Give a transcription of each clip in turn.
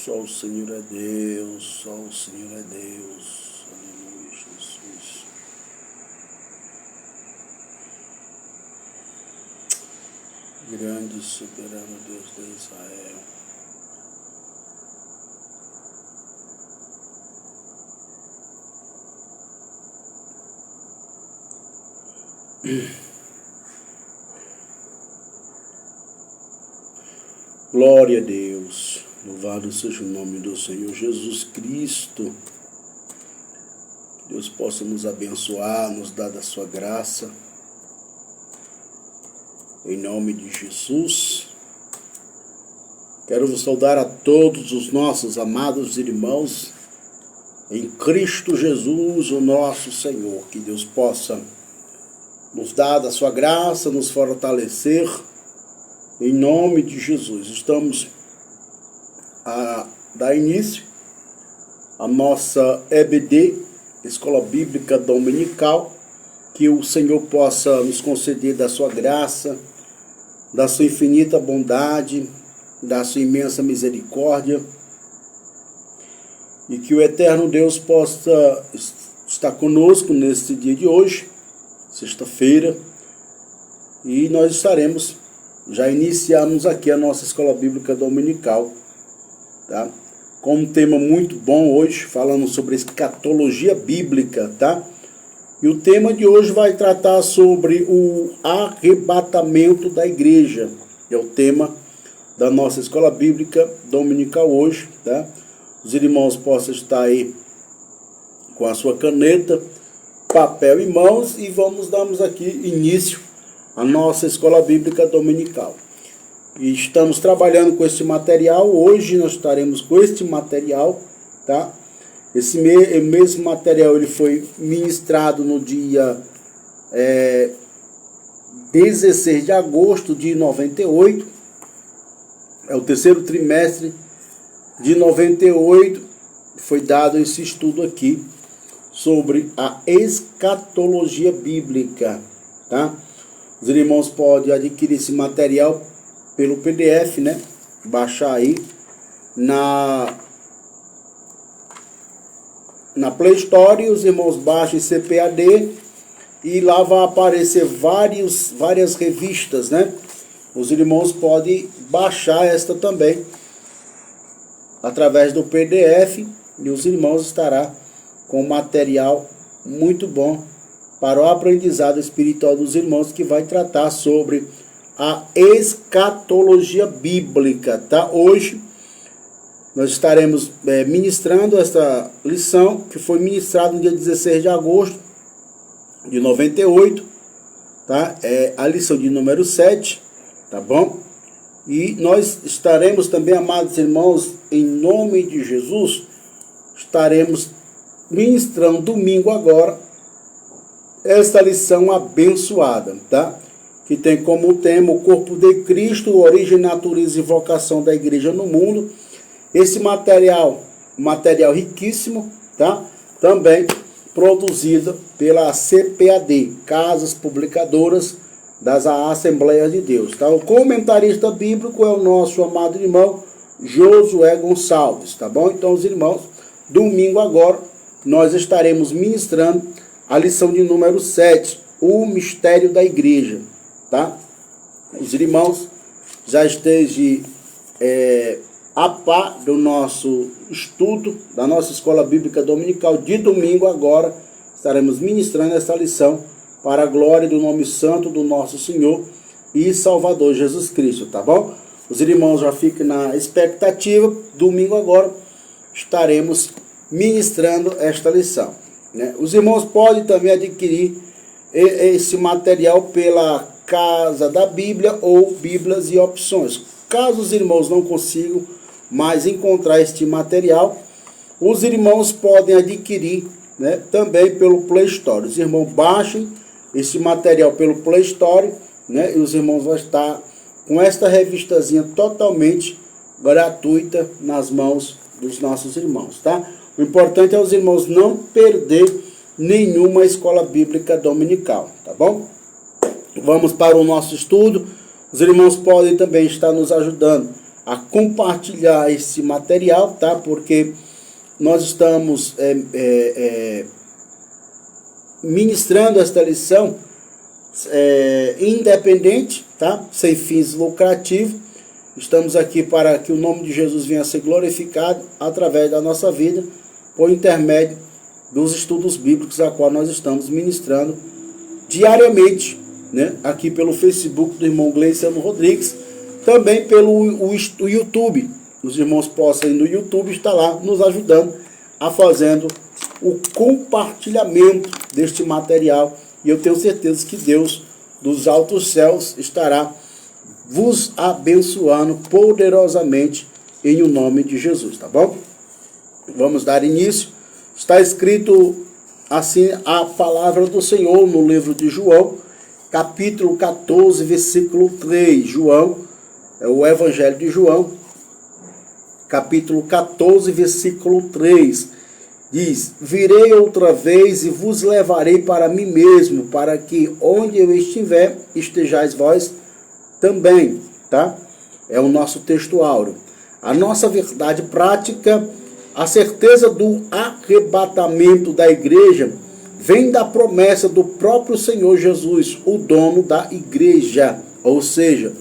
Só o Senhor é Deus, só o Senhor é Deus. Aleluia, Jesus. Grande e soberano Deus de Israel. Glória a Deus. Louvado seja o nome do Senhor Jesus Cristo. Que Deus possa nos abençoar, nos dar da sua graça. Em nome de Jesus. Quero vos saudar a todos os nossos amados irmãos em Cristo Jesus, o nosso Senhor. Que Deus possa nos dar da sua graça, nos fortalecer. Em nome de Jesus. Estamos a dar início à nossa EBD, Escola Bíblica Dominical, que o Senhor possa nos conceder da sua graça, da sua infinita bondade, da sua imensa misericórdia, e que o eterno Deus possa estar conosco neste dia de hoje, sexta-feira, e nós já iniciamos aqui a nossa Escola Bíblica Dominical, tá? Com um tema muito bom hoje, falando sobre escatologia bíblica, tá? E o tema de hoje vai tratar sobre o arrebatamento da igreja. É o tema da nossa Escola Bíblica Dominical hoje, tá? Os irmãos possam estar aí com a sua caneta, papel em mãos e darmos aqui início à nossa Escola Bíblica Dominical. E estamos trabalhando com esse material. Hoje nós estaremos com este material, tá? Esse mesmo material ele foi ministrado no dia 16 de agosto de 98. É o terceiro trimestre de 98. Foi dado esse estudo aqui sobre a escatologia bíblica, tá? Os irmãos podem adquirir esse material pelo PDF, né? Baixar aí na Play Store, os irmãos baixam CPAD e lá vai aparecer várias revistas, né? os irmãos podem baixar esta também através do PDF, e os irmãos estarão com material muito bom para o aprendizado espiritual dos irmãos, que vai tratar sobre a escatologia bíblica, tá? Hoje nós estaremos ministrando esta lição, que foi ministrada no dia 16 de agosto de 98, tá? É a lição de número 7, tá bom? E nós estaremos também, amados irmãos, em nome de Jesus, estaremos ministrando domingo agora esta lição abençoada, tá? Que tem como tema o corpo de Cristo, origem, natureza e vocação da igreja no mundo. Esse material riquíssimo, tá? Também produzido pela CPAD, Casas Publicadoras das Assembleias de Deus, tá? O comentarista bíblico é o nosso amado irmão Josué Gonçalves, tá bom? Então, os irmãos, domingo agora, nós estaremos ministrando a lição de número 7, o mistério da igreja, tá? Os irmãos já estejam a par do nosso estudo, da nossa escola bíblica dominical. De domingo agora, estaremos ministrando essa lição para a glória do nome santo do nosso Senhor e Salvador Jesus Cristo, tá bom? Os irmãos já fiquem na expectativa. Domingo agora estaremos ministrando esta lição, né? Os irmãos podem também adquirir esse material pela Casa da Bíblia ou Bíblias e Opções. Caso os irmãos não consigam mais encontrar este material, os irmãos podem adquirir, né, também pelo Play Store. Os irmãos baixem esse material pelo Play Store, né, e os irmãos vão estar com esta revistazinha totalmente gratuita nas mãos dos nossos irmãos, tá? O importante é os irmãos não perder nenhuma escola bíblica dominical, tá bom? Vamos para o nosso estudo. Os irmãos podem também estar nos ajudando a compartilhar esse material, tá? Porque nós estamos ministrando esta lição independente, tá? Sem fins lucrativos. Estamos aqui para que o nome de Jesus venha a ser glorificado através da nossa vida, por intermédio dos estudos bíblicos a qual nós estamos ministrando diariamente, né? Aqui pelo Facebook do irmão Gleiciano Rodrigues, também pelo o YouTube. Os irmãos possam ir no YouTube, estar lá nos ajudando a fazendo o compartilhamento deste material, e eu tenho certeza que Deus dos altos céus estará vos abençoando poderosamente em o nome de Jesus, tá bom? Vamos dar início. Está escrito assim a palavra do Senhor no livro de João, capítulo 14, versículo 3. João, é o Evangelho de João, capítulo 14, versículo 3. Diz: virei outra vez e vos levarei para mim mesmo, para que onde eu estiver, estejais vós também, tá? É o nosso texto áureo. A nossa verdade prática, a certeza do arrebatamento da igreja, vem da promessa do próprio Senhor Jesus, o dono da igreja. Ou seja,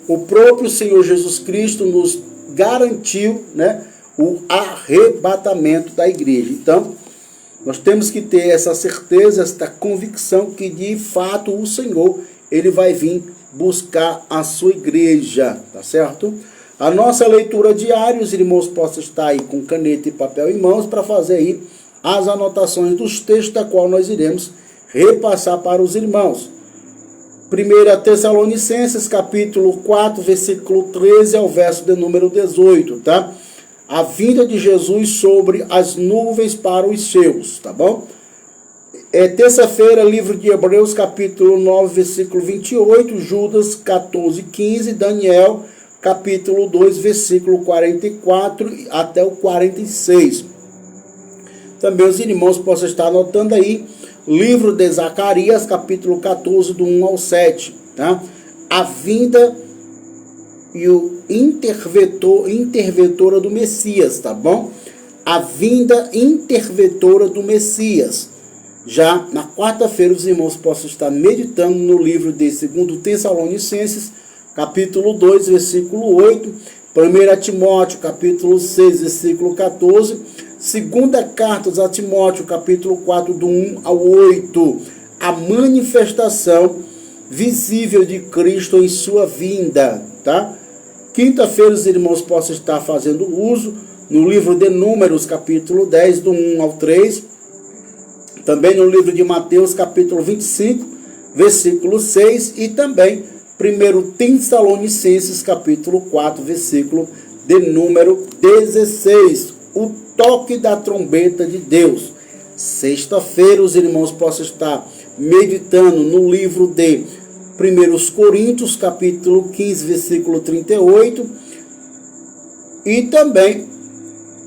o próprio Senhor Jesus Cristo nos garantiu, né, o arrebatamento da igreja. Então, nós temos que ter essa certeza, esta convicção que de fato o Senhor, ele vai vir buscar a sua igreja, tá certo? A nossa leitura diária, os irmãos possam estar aí com caneta e papel em mãos para fazer aí as anotações dos textos da qual nós iremos repassar para os irmãos. 1 Tessalonicenses, capítulo 4, versículo 13 ao verso de número 18, tá? A vinda de Jesus sobre as nuvens para os seus, tá bom? Terça-feira, livro de Hebreus, capítulo 9, versículo 28, Judas 14, 15, Daniel, capítulo 2, versículo 44 até o 46. Também os irmãos possam estar anotando aí, livro de Zacarias, capítulo 14, do 1 ao 7, tá? A vinda e o interventora do Messias, tá bom? A vinda interventora do Messias. Já na quarta-feira, os irmãos possam estar meditando no livro de 2 Tessalonicenses, capítulo 2, versículo 8, 1 Timóteo, capítulo 6, versículo 14, segunda carta a Timóteo, capítulo 4, do 1 ao 8, a manifestação visível de Cristo em sua vinda, tá? Quinta-feira os irmãos possam estar fazendo uso no livro de Números, capítulo 10, do 1 ao 3, também no livro de Mateus, capítulo 25, versículo 6, e também 1 Tessalonicenses, capítulo 4, versículo de número 16, o toque da trombeta de Deus. Sexta-feira os irmãos possam estar meditando no livro de 1 Coríntios, capítulo 15, versículo 38, e também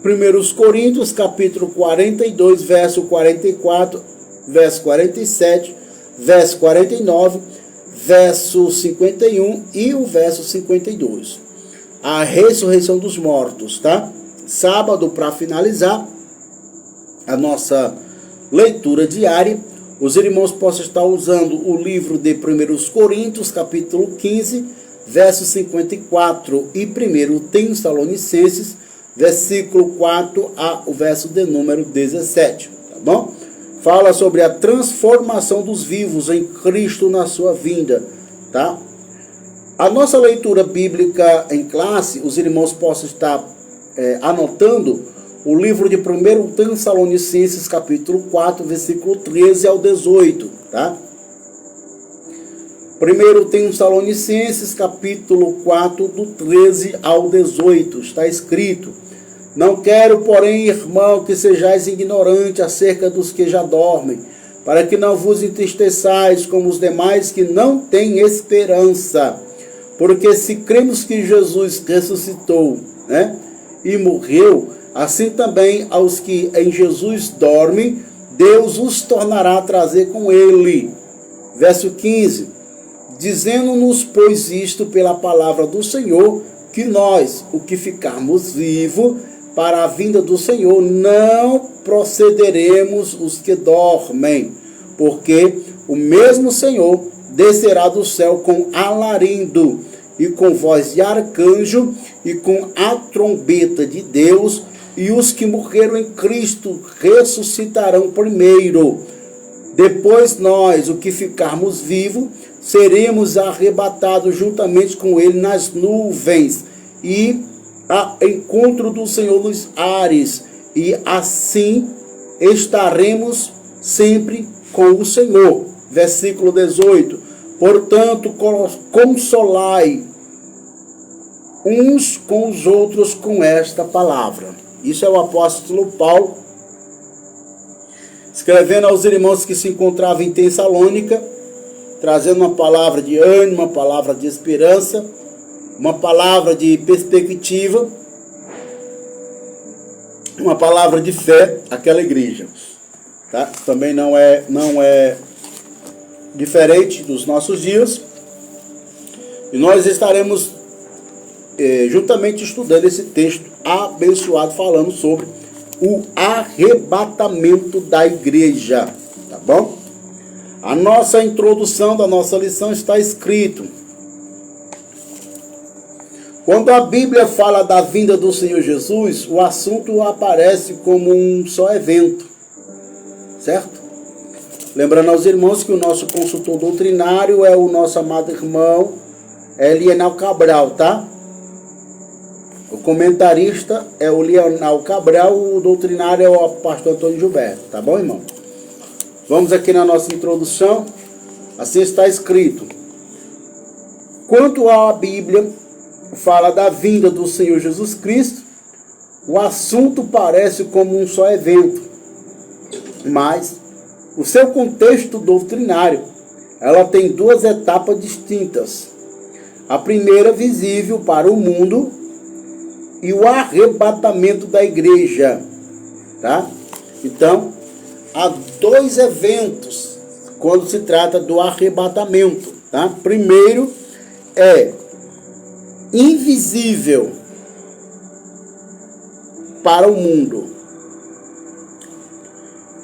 1 Coríntios, capítulo 42, verso 44, verso 47, verso 49, verso 51 e o verso 52. A ressurreição dos mortos, tá? Sábado, para finalizar a nossa leitura diária, os irmãos possam estar usando o livro de 1 Coríntios, capítulo 15, verso 54, e 1 Tessalonicenses, versículo 4 ao verso de número 17, tá bom? Fala sobre a transformação dos vivos em Cristo na sua vinda, tá? A nossa leitura bíblica em classe, os irmãos possam estar anotando o livro de 1 Tessalonicenses, capítulo 4, versículo 13 ao 18, tá? 1 Tessalonicenses, capítulo 4, do 13 ao 18, está escrito: não quero, porém, irmão, que sejais ignorante acerca dos que já dormem, para que não vos entristeçais como os demais que não têm esperança. Porque se cremos que Jesus ressuscitou, né, e morreu, assim também aos que em Jesus dormem, Deus os tornará a trazer com ele. Verso 15. Dizendo-nos, pois, isto pela palavra do Senhor, que nós, o que ficarmos vivos para a vinda do Senhor, não procederemos os que dormem, porque o mesmo Senhor descerá do céu com alarindo, e com voz de arcanjo, e com a trombeta de Deus, e os que morreram em Cristo ressuscitarão primeiro. Depois nós, o que ficarmos vivos, seremos arrebatados juntamente com ele nas nuvens, e a encontro do Senhor nos ares, e assim estaremos sempre com o Senhor. Versículo 18. Portanto, consolai uns com os outros com esta palavra. Isso é o apóstolo Paulo, escrevendo aos irmãos que se encontravam em Tessalônica, trazendo uma palavra de ânimo, uma palavra de esperança, uma palavra de perspectiva, uma palavra de fé àquela igreja. Tá? Também não é diferente dos nossos dias. E nós estaremos juntamente estudando esse texto abençoado, falando sobre o arrebatamento da igreja, tá bom? A nossa introdução da nossa lição está escrito: quando a Bíblia fala da vinda do Senhor Jesus, o assunto aparece como um só evento, certo? Lembrando aos irmãos que o nosso consultor doutrinário é o nosso amado irmão Lionel Cabral, tá? O comentarista é o Lionel Cabral, o doutrinário é o pastor Antônio Gilberto, tá bom, irmão? Vamos aqui na nossa introdução. Assim está escrito: quanto à Bíblia fala da vinda do Senhor Jesus Cristo, o assunto parece como um só evento, mas o seu contexto doutrinário, ela tem duas etapas distintas. A primeira, visível para o mundo, e o arrebatamento da igreja, tá? Então, há dois eventos quando se trata do arrebatamento, tá? Primeiro é invisível para o mundo.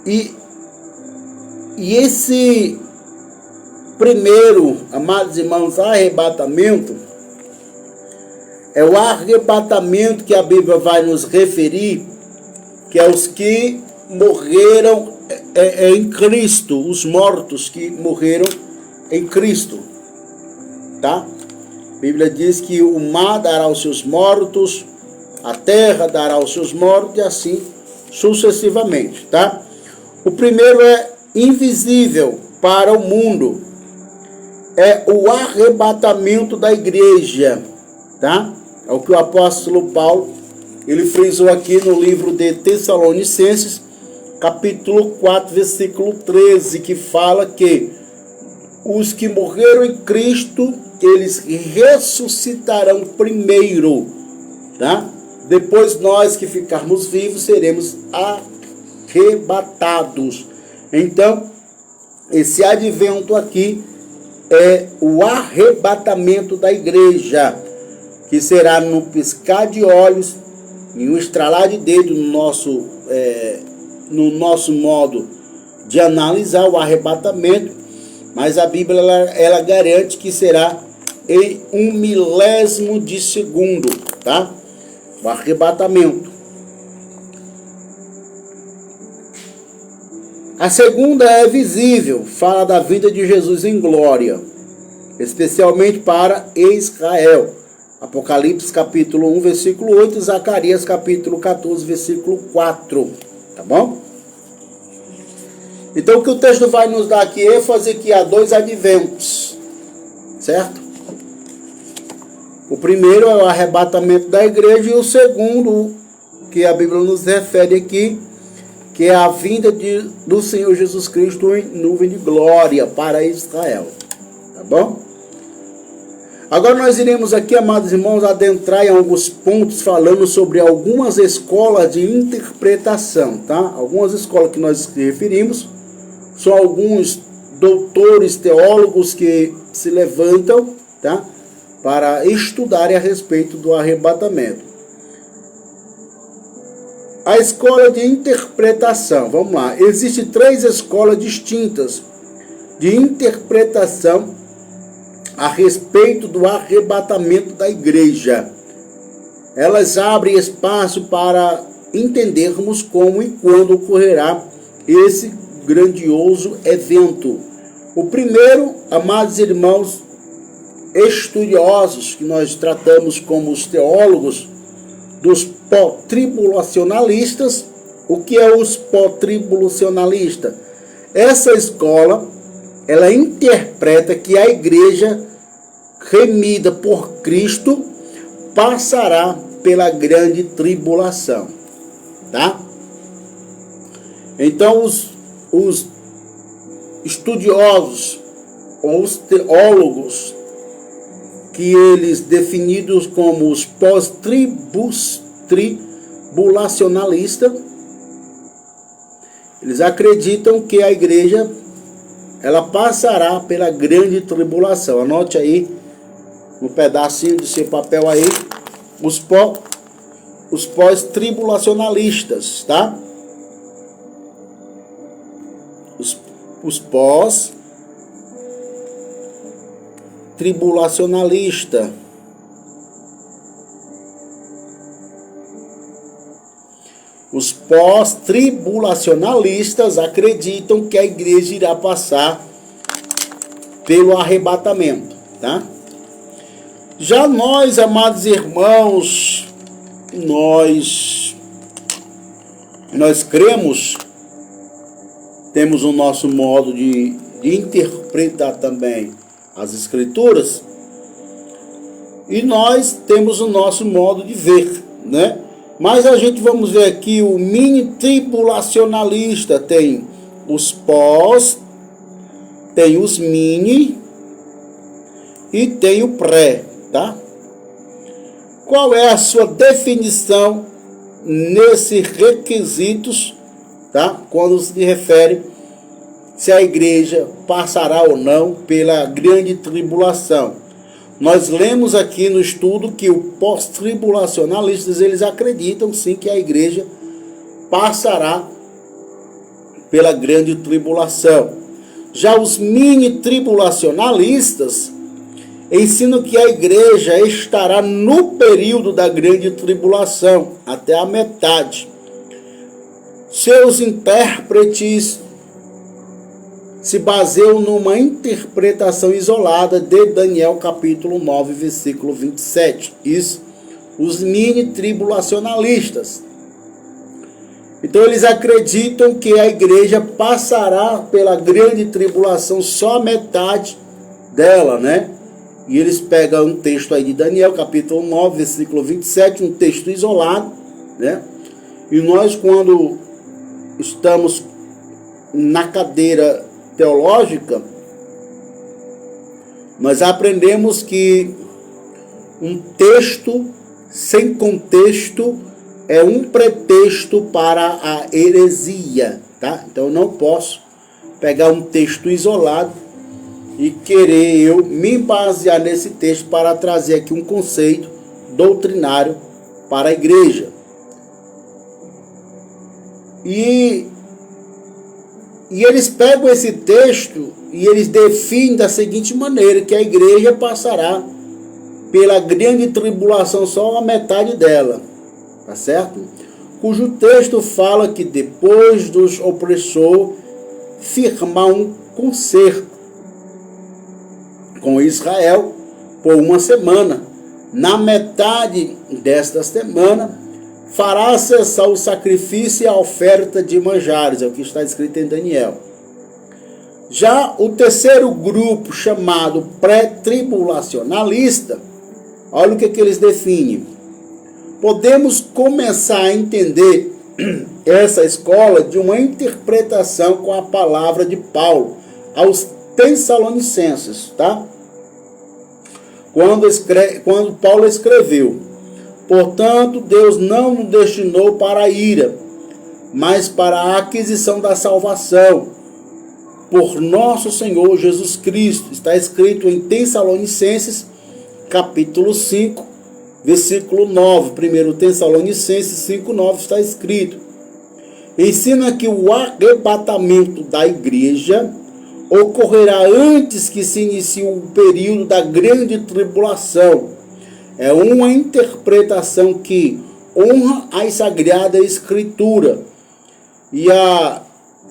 E esse primeiro, amados irmãos, arrebatamento, é o arrebatamento que a Bíblia vai nos referir, que é os que morreram em Cristo, os mortos que morreram em Cristo, tá? A Bíblia diz que o mar dará os seus mortos, a terra dará os seus mortos e assim sucessivamente, tá? O primeiro é invisível para o mundo, é o arrebatamento da igreja, tá? É o que o apóstolo Paulo, ele frisou aqui no livro de Tessalonicenses, capítulo 4, versículo 13, que fala que os que morreram em Cristo, eles ressuscitarão primeiro, tá? Depois nós que ficarmos vivos seremos arrebatados. Então, esse advento aqui é o arrebatamento da igreja, que será no piscar de olhos, em um estralar de dedo no nosso modo de analisar o arrebatamento, mas a Bíblia ela garante que será em 1/1000 de segundo, tá? O arrebatamento. A segunda é visível, fala da vinda de Jesus em glória, especialmente para Israel. Apocalipse capítulo 1, versículo 8, Zacarias capítulo 14, versículo 4, tá bom? Então o que o texto vai nos dar aqui é ênfase que há dois adventos, certo? O primeiro é o arrebatamento da igreja e o segundo, que a Bíblia nos refere aqui, que é a vinda do Senhor Jesus Cristo em nuvem de glória para Israel, tá bom? Agora nós iremos aqui, amados irmãos, adentrar em alguns pontos falando sobre algumas escolas de interpretação, tá? Algumas escolas que nós referimos são alguns doutores teólogos que se levantam, tá? Para estudarem a respeito do arrebatamento. A escola de interpretação, vamos lá. Existem 3 escolas distintas de interpretação a respeito do arrebatamento da igreja. Elas abrem espaço para entendermos como e quando ocorrerá esse grandioso evento. O primeiro, amados irmãos estudiosos, que nós tratamos como os teólogos, dos pós-tribulacionalistas. O que é os pós-tribulacionalistas? Essa escola, ela interpreta que a igreja remida por Cristo passará pela grande tribulação, tá? Então os estudiosos ou os teólogos, que eles definidos como os pós-tribulacionalistas, eles acreditam que a igreja ela passará pela grande tribulação. Anote aí um pedacinho de seu papel aí, os pós-tribulacionalistas, tá? Os pós-tribulacionalistas. Os pós-tribulacionalistas acreditam que a igreja irá passar pelo arrebatamento, tá? Já nós, amados irmãos, nós cremos, temos o nosso modo de interpretar também as escrituras, e nós temos o nosso modo de ver, né? Mas a gente vamos ver aqui o mini-tribulacionalista, tem os pós, tem os mini e tem o pré, tá? Qual é a sua definição nesses requisitos, tá? Quando se refere se a igreja passará ou não pela grande tribulação. Nós lemos aqui no estudo que os pós-tribulacionalistas, eles acreditam sim que a igreja passará pela grande tribulação. Já os mini-tribulacionalistas, ensina que a igreja estará no período da grande tribulação, até a metade. Seus intérpretes se baseiam numa interpretação isolada de Daniel capítulo 9, versículo 27. Isso, os mini-tribulacionalistas. Então eles acreditam que a igreja passará pela grande tribulação só a metade dela, né? E eles pegam um texto aí de Daniel capítulo 9, versículo 27, um texto isolado, né? E nós, quando estamos na cadeira teológica, nós aprendemos que um texto sem contexto é um pretexto para a heresia, tá? Então eu não posso pegar um texto isolado e querer eu me basear nesse texto para trazer aqui um conceito doutrinário para a igreja. E eles pegam esse texto e eles definem da seguinte maneira, que a igreja passará pela grande tribulação só a metade dela, tá certo? Cujo texto fala que depois dos opressores firmar um concerto com Israel por uma semana. Na metade desta semana fará cessar o sacrifício e a oferta de manjares, é o que está escrito em Daniel. Já o terceiro grupo, chamado pré-tribulacionalista, olha o que eles definem. Podemos começar a entender essa escola de uma interpretação com a palavra de Paulo aos Tessalonicenses, tá? Quando Paulo escreveu: portanto, Deus não nos destinou para a ira, mas para a aquisição da salvação por nosso Senhor Jesus Cristo. Está escrito em Tessalonicenses, capítulo 5, versículo 9. 1 Tessalonicenses 5, 9 está escrito: ensina que o arrebatamento da igreja ocorrerá antes que se inicie o período da grande tribulação. É uma interpretação que honra a Sagrada Escritura e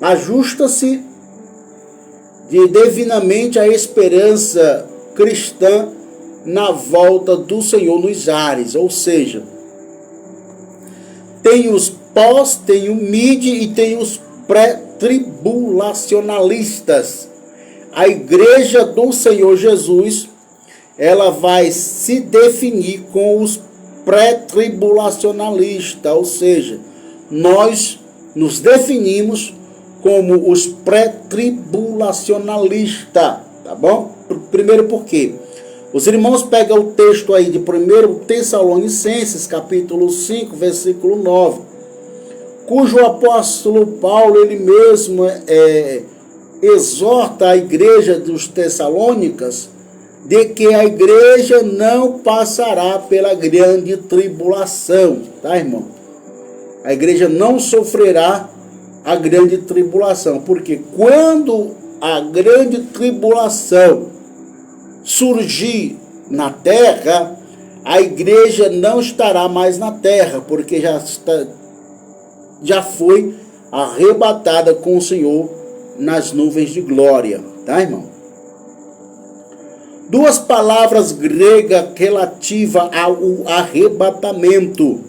ajusta-se divinamente à esperança cristã na volta do Senhor nos ares. Ou seja, tem os pós, tem o mid e tem os pré-tribulacionalistas. A igreja do Senhor Jesus, ela vai se definir com os pré-tribulacionalistas, ou seja, nós nos definimos como os pré-tribulacionalistas, tá bom? Primeiro por quê? Os irmãos pegam o texto aí de 1 Tessalonicenses, capítulo 5, versículo 9, cujo apóstolo Paulo, ele mesmo exorta a igreja dos Tessalônicas de que a igreja não passará pela grande tribulação, tá, irmão? A igreja não sofrerá a grande tribulação, porque quando a grande tribulação surgir na terra, a igreja não estará mais na terra, porque já foi arrebatada com o Senhor nas nuvens de glória, tá, irmão? Duas palavras gregas relativas ao arrebatamento.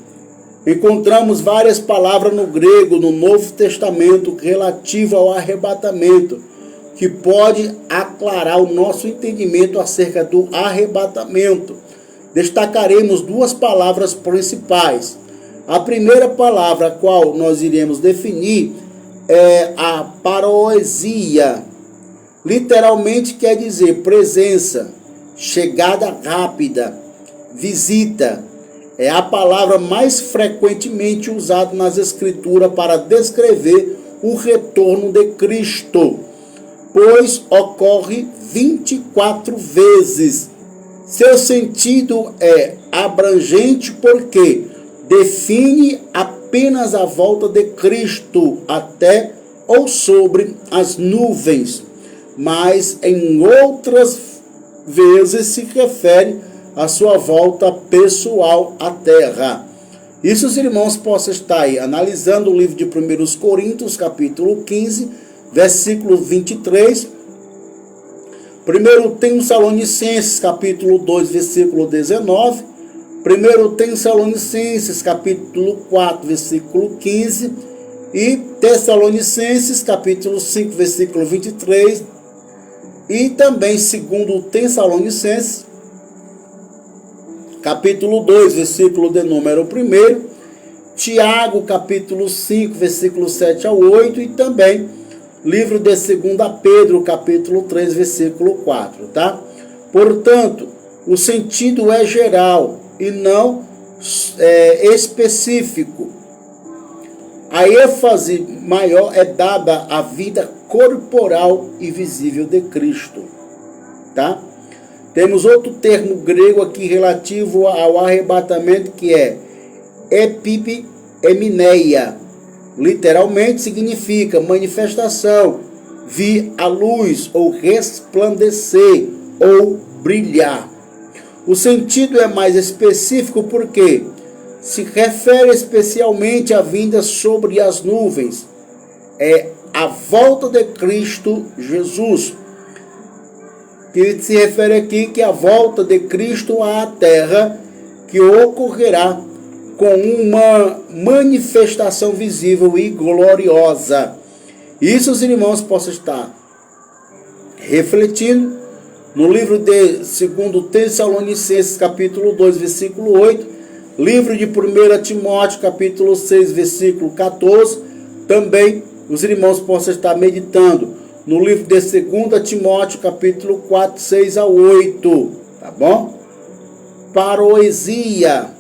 Encontramos várias palavras no grego, no Novo Testamento, relativas ao arrebatamento, que pode aclarar o nosso entendimento acerca do arrebatamento. Destacaremos duas palavras principais. A primeira palavra, a qual nós iremos definir, é a parousia. Literalmente quer dizer presença, chegada rápida, visita. É a palavra mais frequentemente usada nas Escrituras para descrever o retorno de Cristo, pois ocorre 24 vezes. Seu sentido é abrangente porque define apenas a volta de Cristo até ou sobre as nuvens, mas em outras vezes se refere à sua volta pessoal à terra. Isso os irmãos possam estar aí analisando o livro de 1 Coríntios, capítulo 15, versículo 23. 1 Tessalonicenses, capítulo 2, versículo 19. 1 Tessalonicenses, capítulo 4, versículo 15. E Tessalonicenses, capítulo 5, versículo 23. E também 2 Tessalonicenses, capítulo 2, versículo de número 1. Tiago, capítulo 5, versículo 7 ao 8. E também livro de 2 Pedro, capítulo 3, versículo 4, tá? Portanto, o sentido é geral e não específico. A ênfase maior é dada à vida corporal e visível de Cristo, tá? Temos outro termo grego aqui relativo ao arrebatamento, que é epipemineia. Literalmente significa manifestação, vir à luz, ou resplandecer, ou brilhar. O sentido é mais específico porque se refere especialmente à vinda sobre as nuvens. É a volta de Cristo Jesus. Que se refere aqui que a volta de Cristo à terra, que ocorrerá com uma manifestação visível e gloriosa. Isso os irmãos possam estar refletindo no livro de 2 Tessalonicenses, capítulo 2, versículo 8, livro de 1 Timóteo, capítulo 6, versículo 14, também os irmãos possam estar meditando no livro de 2 Timóteo, capítulo 4, 6 a 8, tá bom? Paroesia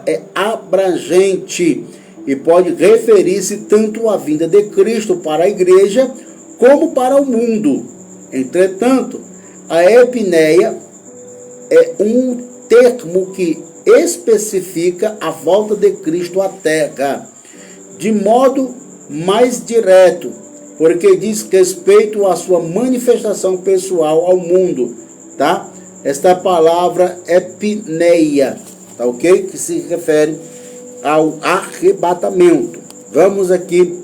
é abrangente e pode referir-se tanto à vinda de Cristo para a igreja como para o mundo. Entretanto, a epineia é um termo que especifica a volta de Cristo à terra de modo mais direto, porque diz respeito à sua manifestação pessoal ao mundo, tá? Esta palavra epineia, tá ok? Que se refere ao arrebatamento. Vamos aqui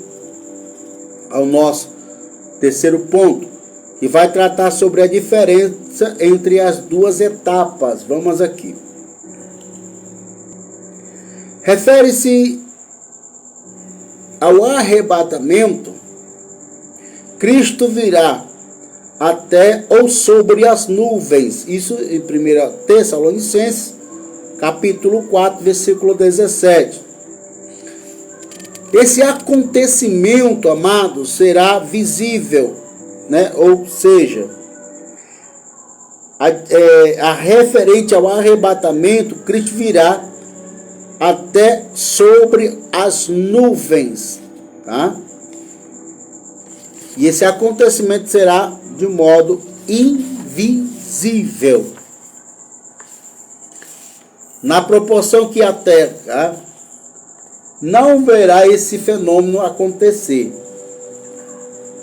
ao nosso terceiro ponto, que vai tratar sobre a diferença entre as duas etapas. Vamos aqui. Refere-se ao arrebatamento. Cristo virá até ou sobre as nuvens. Isso em 1 Tessalonicenses, capítulo 4, versículo 17. Esse acontecimento, amados, será visível, né? Ou seja, a referente ao arrebatamento, Cristo virá até sobre as nuvens, tá? E esse acontecimento será de modo invisível, na proporção que a terra não verá esse fenômeno acontecer,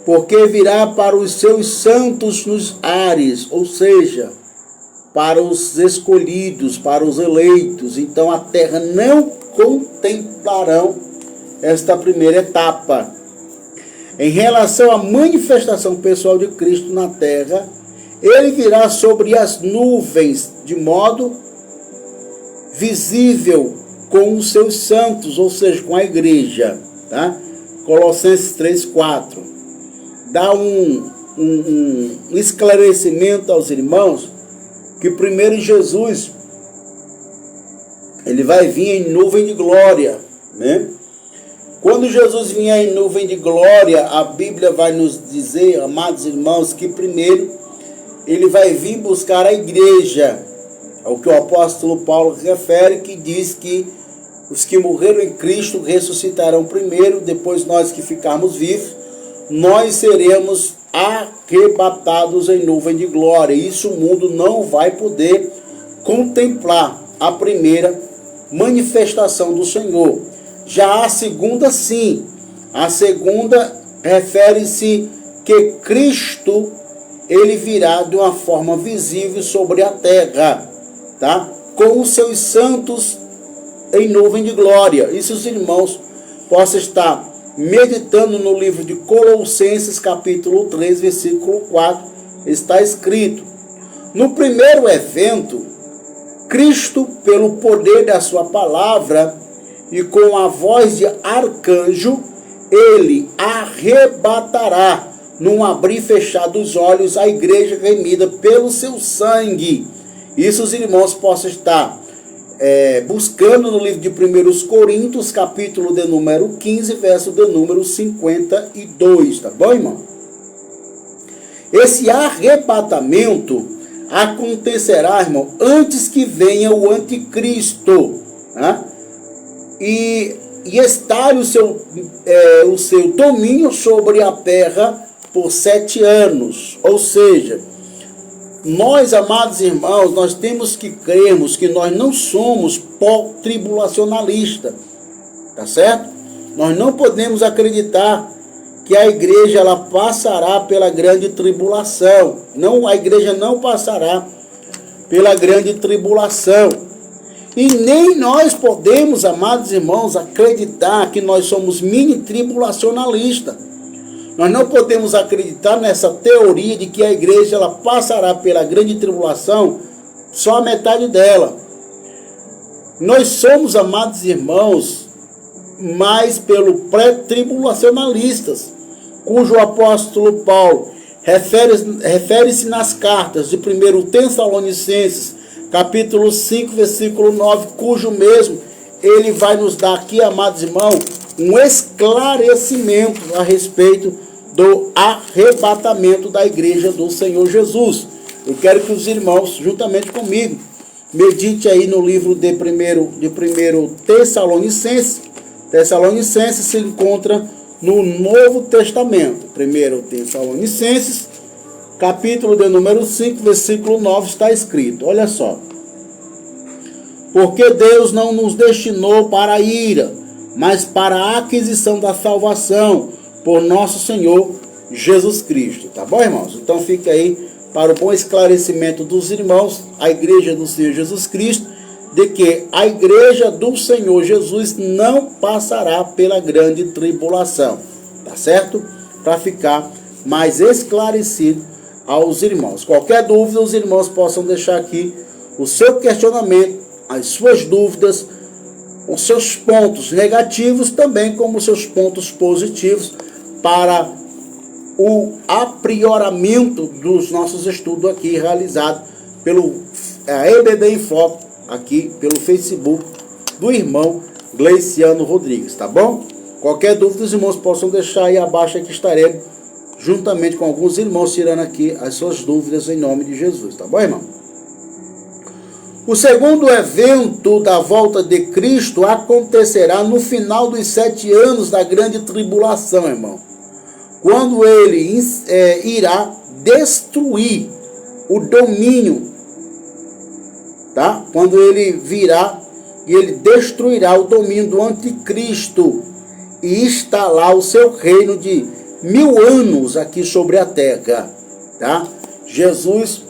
porque virá para os seus santos nos ares, ou seja, para os escolhidos, para os eleitos. Então a terra não contemplarão esta primeira etapa. Em relação à manifestação pessoal de Cristo na terra, ele virá sobre as nuvens de modo visível com os seus santos, ou seja, com a igreja, tá? Colossenses 3:4 dá um esclarecimento aos irmãos que primeiro Jesus ele vai vir em nuvem de glória, né? Quando Jesus vier em nuvem de glória, a Bíblia vai nos dizer, amados irmãos, que primeiro ele vai vir buscar a igreja. É o que o apóstolo Paulo refere, que diz que os que morreram em Cristo ressuscitarão primeiro, depois nós que ficarmos vivos, nós seremos arrebatados em nuvem de glória. Isso o mundo não vai poder contemplar a primeira manifestação do Senhor. Já a segunda, sim. A segunda refere-se que Cristo, ele virá de uma forma visível sobre a terra, tá? Com os seus santos em nuvem de glória. E se os irmãos possam estar meditando no livro de Colossenses, capítulo 3, versículo 4, está escrito: no primeiro evento, Cristo, pelo poder da sua palavra e com a voz de arcanjo, ele arrebatará, num abrir e fechar dos olhos, a igreja remida pelo seu sangue. Isso os irmãos possam estar buscando no livro de 1 Coríntios, capítulo de número 15, verso de número 52, tá bom, irmão? Esse arrebatamento acontecerá, irmão, antes que venha o anticristo, né? E estar o seu domínio sobre a terra por 7 anos. Ou seja, nós, amados irmãos, nós temos que crermos que nós não somos tribulacionalistas, tá certo? Nós não podemos acreditar que a igreja ela passará pela grande tribulação. Não, a igreja não passará pela grande tribulação. E nem nós podemos, amados irmãos, acreditar que nós somos mini tribulacionalistas. Nós não podemos acreditar nessa teoria de que a igreja ela passará pela grande tribulação, só a metade dela. Nós somos, amados irmãos, mais pelo pré-tribulacionalistas, cujo apóstolo Paulo refere-se nas cartas de 1 Tessalonicenses, capítulo 5, versículo 9, cujo mesmo ele vai nos dar aqui, amados irmãos, um esclarecimento a respeito do arrebatamento da igreja do Senhor Jesus. Eu quero que os irmãos, juntamente comigo, medite aí no livro de 1 Tessalonicenses. Tessalonicenses se encontra no Novo Testamento. 1 Tessalonicenses, capítulo de número 5, versículo 9, está escrito, olha só: porque Deus não nos destinou para a ira, mas para a aquisição da salvação por nosso Senhor Jesus Cristo. Tá bom, irmãos? Então fica aí para o bom esclarecimento dos irmãos, a igreja do Senhor Jesus Cristo, de que a igreja do Senhor Jesus não passará pela grande tribulação. Tá certo? Para ficar mais esclarecido aos irmãos. Qualquer dúvida, os irmãos possam deixar aqui o seu questionamento, as suas dúvidas, os seus pontos negativos, também como os seus pontos positivos, para o aprimoramento dos nossos estudos aqui, realizado pelo EBD em Foco, aqui pelo Facebook do irmão Gleiciano Rodrigues, tá bom? Qualquer dúvida, os irmãos possam deixar aí abaixo, que estaremos juntamente com alguns irmãos tirando aqui as suas dúvidas em nome de Jesus, tá bom, irmão? O segundo evento da volta de Cristo acontecerá no final dos 7 anos da grande tribulação, irmão. Quando ele irá destruir o domínio, tá? Quando ele virá e ele destruirá o domínio do anticristo e instalar o seu reino de 1000 anos aqui sobre a terra, tá? Jesus,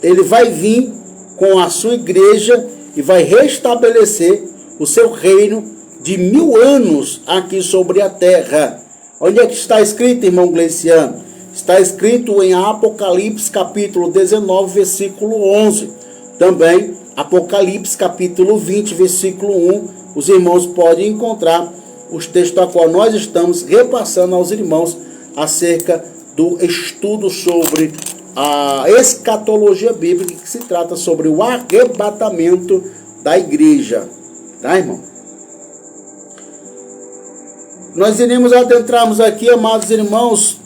ele vai vir com a sua igreja e vai restabelecer o seu reino de 1000 anos aqui sobre a terra. Onde é que está escrito, irmão Gleiciano? Está escrito em Apocalipse, capítulo 19, versículo 11. Também, Apocalipse, capítulo 20, versículo 1. Os irmãos podem encontrar os textos a qual nós estamos repassando aos irmãos acerca do estudo sobre a escatologia bíblica, que se trata sobre o arrebatamento da igreja. Tá, irmão? Nós iremos adentrarmos aqui, amados irmãos,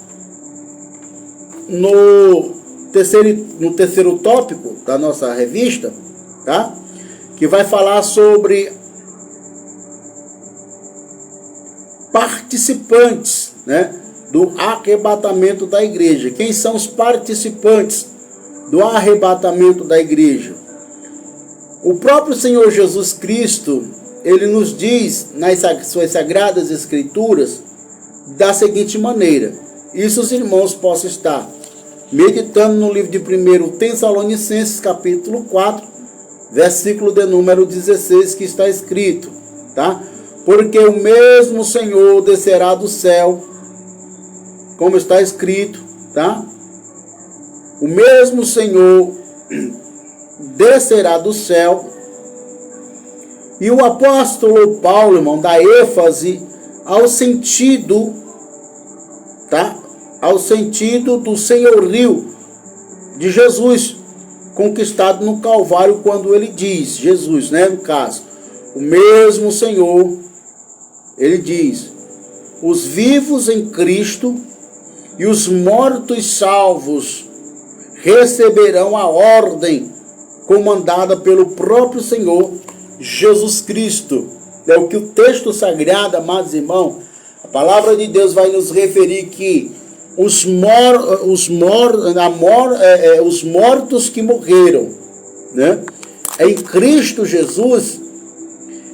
no terceiro tópico da nossa revista, tá? Que vai falar sobre participantes, né, do arrebatamento da igreja. Quem são os participantes do arrebatamento da igreja? O próprio Senhor Jesus Cristo, ele nos diz nas suas sagradas escrituras da seguinte maneira. Isso os irmãos possam estar meditando no livro de 1 Tessalonicenses, capítulo 4, versículo de número 16, que está escrito, tá? Porque o mesmo Senhor descerá do céu, como está escrito, tá? O mesmo Senhor descerá do céu. E o apóstolo Paulo, irmão, dá ênfase ao sentido, tá? Ao sentido do senhorio de Jesus, conquistado no Calvário, quando ele diz, Jesus, né, no caso, o mesmo Senhor, ele diz, os vivos em Cristo e os mortos salvos receberão a ordem comandada pelo próprio Senhor Jesus Cristo. É o que o texto sagrado, amados irmãos, a palavra de Deus vai nos referir que os mortos que morreram, né, em Cristo Jesus,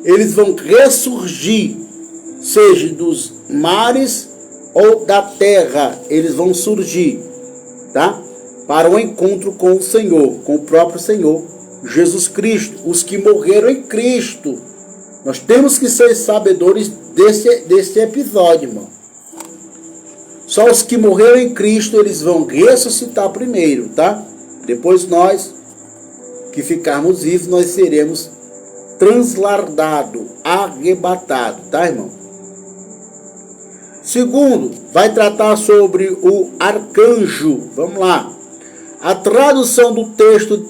eles vão ressurgir, seja dos mares ou da terra, eles vão surgir, tá? Para o encontro com o Senhor, com o próprio Senhor Jesus Cristo, os que morreram em Cristo. Nós temos que ser sabedores desse episódio, irmão. Só os que morreram em Cristo, eles vão ressuscitar primeiro, tá? Depois nós, que ficarmos vivos, nós seremos translardados, arrebatados, tá, irmão? Segundo, vai tratar sobre o arcanjo. Vamos lá. A tradução do texto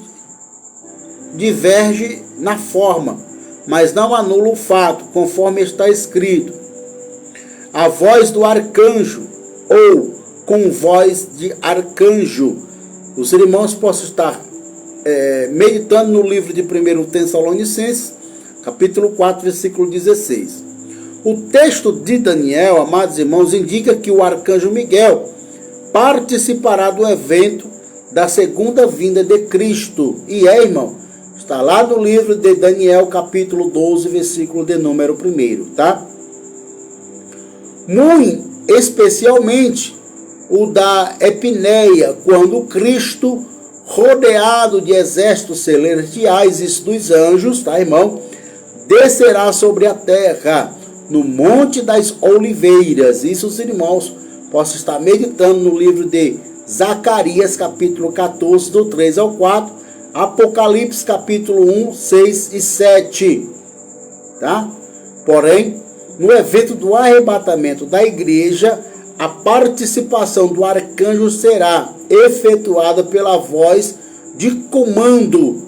diverge na forma, mas não anula o fato, conforme está escrito. A voz do arcanjo, ou com voz de arcanjo. Os irmãos possam estar meditando no livro de 1 Tessalonicenses, capítulo 4, versículo 16. O texto de Daniel, amados irmãos, indica que o arcanjo Miguel participará do evento da segunda vinda de Cristo. E irmão, está lá no livro de Daniel, capítulo 12, versículo de número 1, tá? Muito especialmente o da Epineia, quando Cristo, rodeado de exércitos celestiais e dos anjos, tá, irmão, descerá sobre a terra, no Monte das Oliveiras. Isso os irmãos possam estar meditando no livro de Zacarias, capítulo 14, do 3 ao 4, Apocalipse, capítulo 1, 6 e 7, tá? Porém, no evento do arrebatamento da igreja, a participação do arcanjo será efetuada pela voz de comando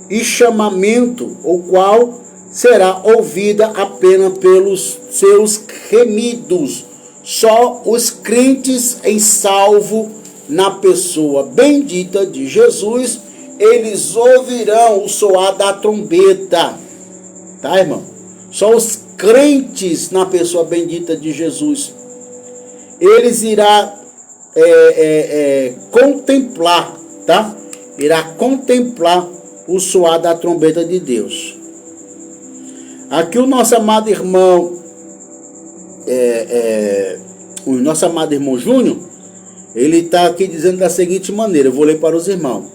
e chamamento, o qual será ouvida apenas pelos seus remidos. Só os crentes em salvo na pessoa bendita de Jesus, eles ouvirão o soar da trombeta. Tá, irmão? Só os crentes na pessoa bendita de Jesus, eles irá contemplar, tá? Irá contemplar o soar da trombeta de Deus. Aqui o nosso amado irmão, Júnior, ele está aqui dizendo da seguinte maneira, eu vou ler para os irmãos.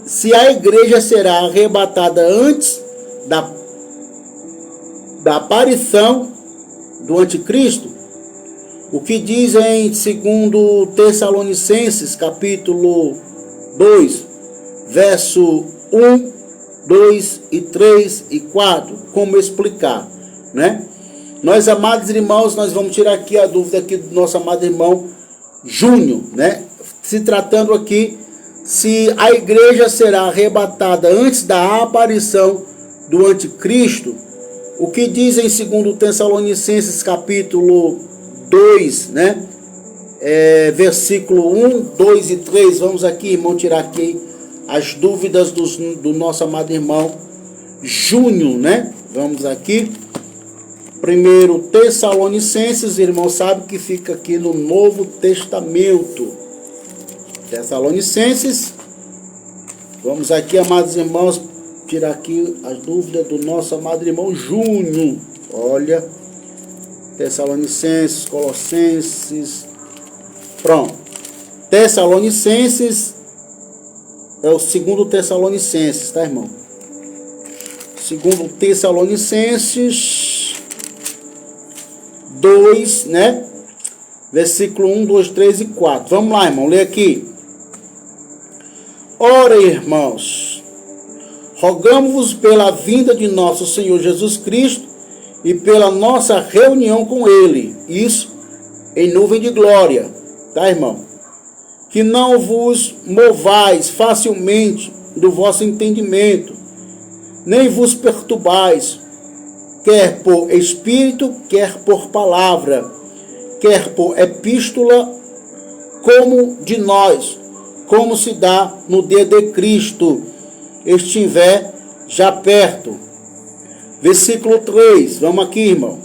Se a igreja será arrebatada antes da aparição do anticristo, o que diz em 2 Tessalonicenses, capítulo 2, verso 1, 2 e 3 e 4, como explicar, né? Nós, amados irmãos, nós vamos tirar aqui a dúvida aqui do nosso amado irmão Júnior, né? Se tratando aqui, se a igreja será arrebatada antes da aparição do anticristo, o que diz em 2 Tessalonicenses, capítulo 2, né? Versículo 1, 2 e 3, vamos aqui, irmão, tirar aqui as dúvidas do nosso amado irmão Júnior, né? Vamos aqui. 1 Tessalonicenses, irmão, sabe que fica aqui no Novo Testamento. Tessalonicenses. Vamos aqui, amados irmãos, tirar aqui as dúvidas do nosso amado irmão Júnior. Olha, Tessalonicenses, Colossenses. Pronto. Tessalonicenses, é o 2 Tessalonicenses, tá, irmão? 2 Tessalonicenses 2, né? Versículo 1, 2, 3 e 4. Vamos lá, irmão, lê aqui. Ora, irmãos, rogamos-vos pela vinda de nosso Senhor Jesus Cristo e pela nossa reunião com Ele, isso em nuvem de glória, tá, irmão? Que não vos movais facilmente do vosso entendimento, nem vos perturbais, quer por espírito, quer por palavra, quer por epístola, como de nós, como se dá no dia de Cristo, estiver já perto. Versículo 3, vamos aqui, irmão.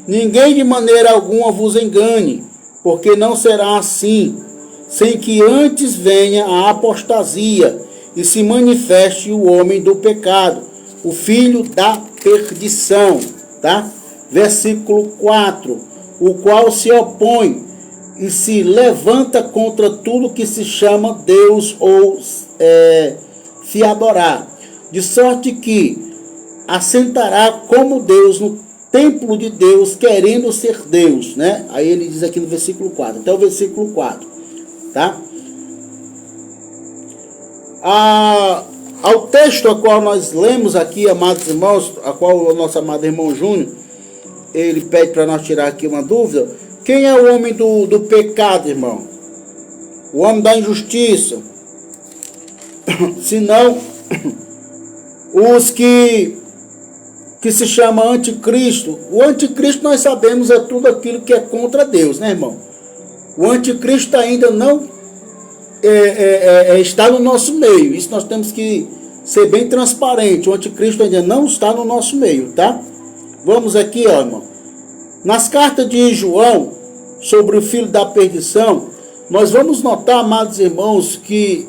Ninguém de maneira alguma vos engane, porque não será assim, sem que antes venha a apostasia e se manifeste o homem do pecado, o filho da perdição, tá? Versículo 4, o qual se opõe e se levanta contra tudo que se chama Deus ou se adorar, de sorte que assentará como Deus no templo de Deus, querendo ser Deus, né? Aí ele diz aqui no versículo 4, até o versículo 4, tá? Ao texto a qual nós lemos aqui, amados irmãos, a qual o nosso amado irmão Júnior, ele pede para nós tirar aqui uma dúvida. Quem é o homem do pecado, irmão? O homem da injustiça. Senão, os que se chama anticristo. O anticristo nós sabemos é tudo aquilo que é contra Deus, né, irmão? O anticristo ainda não está no nosso meio. Isso nós temos que ser bem transparente. O anticristo ainda não está no nosso meio, tá? Vamos aqui, ó, irmão. Nas cartas de João, sobre o filho da perdição, nós vamos notar, amados irmãos, que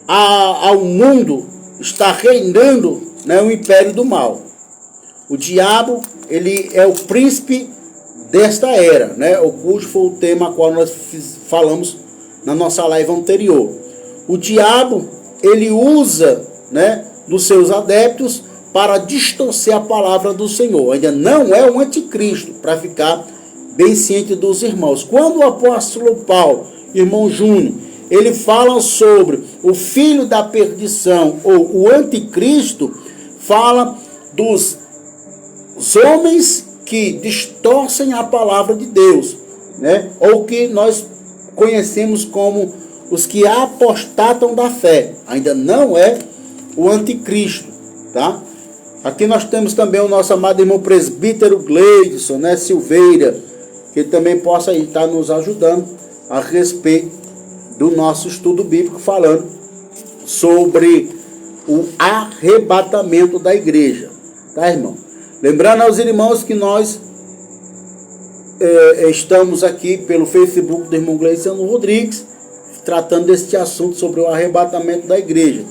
ao mundo está reinando, né, o império do mal. O diabo, ele é o príncipe desta era, né, o cujo foi o tema a qual nós falamos na nossa live anterior. O diabo, ele usa, né, dos seus adeptos para distorcer a palavra do Senhor. Ainda não é o anticristo, para ficar bem ciente dos irmãos. Quando o apóstolo Paulo, irmão Júnior, ele fala sobre o filho da perdição ou o anticristo, fala dos homens que distorcem a palavra de Deus, né? Ou que nós conhecemos como os que apostatam da fé. Ainda não é o anticristo, tá? Aqui nós temos também o nosso amado irmão presbítero Gleidson, né, Silveira, que também possa estar nos ajudando a respeito do nosso estudo bíblico, falando sobre o arrebatamento da igreja, tá, irmão? Lembrando aos irmãos que nós estamos aqui pelo Facebook do irmão Gleidson Rodrigues, tratando deste assunto sobre o arrebatamento da igreja.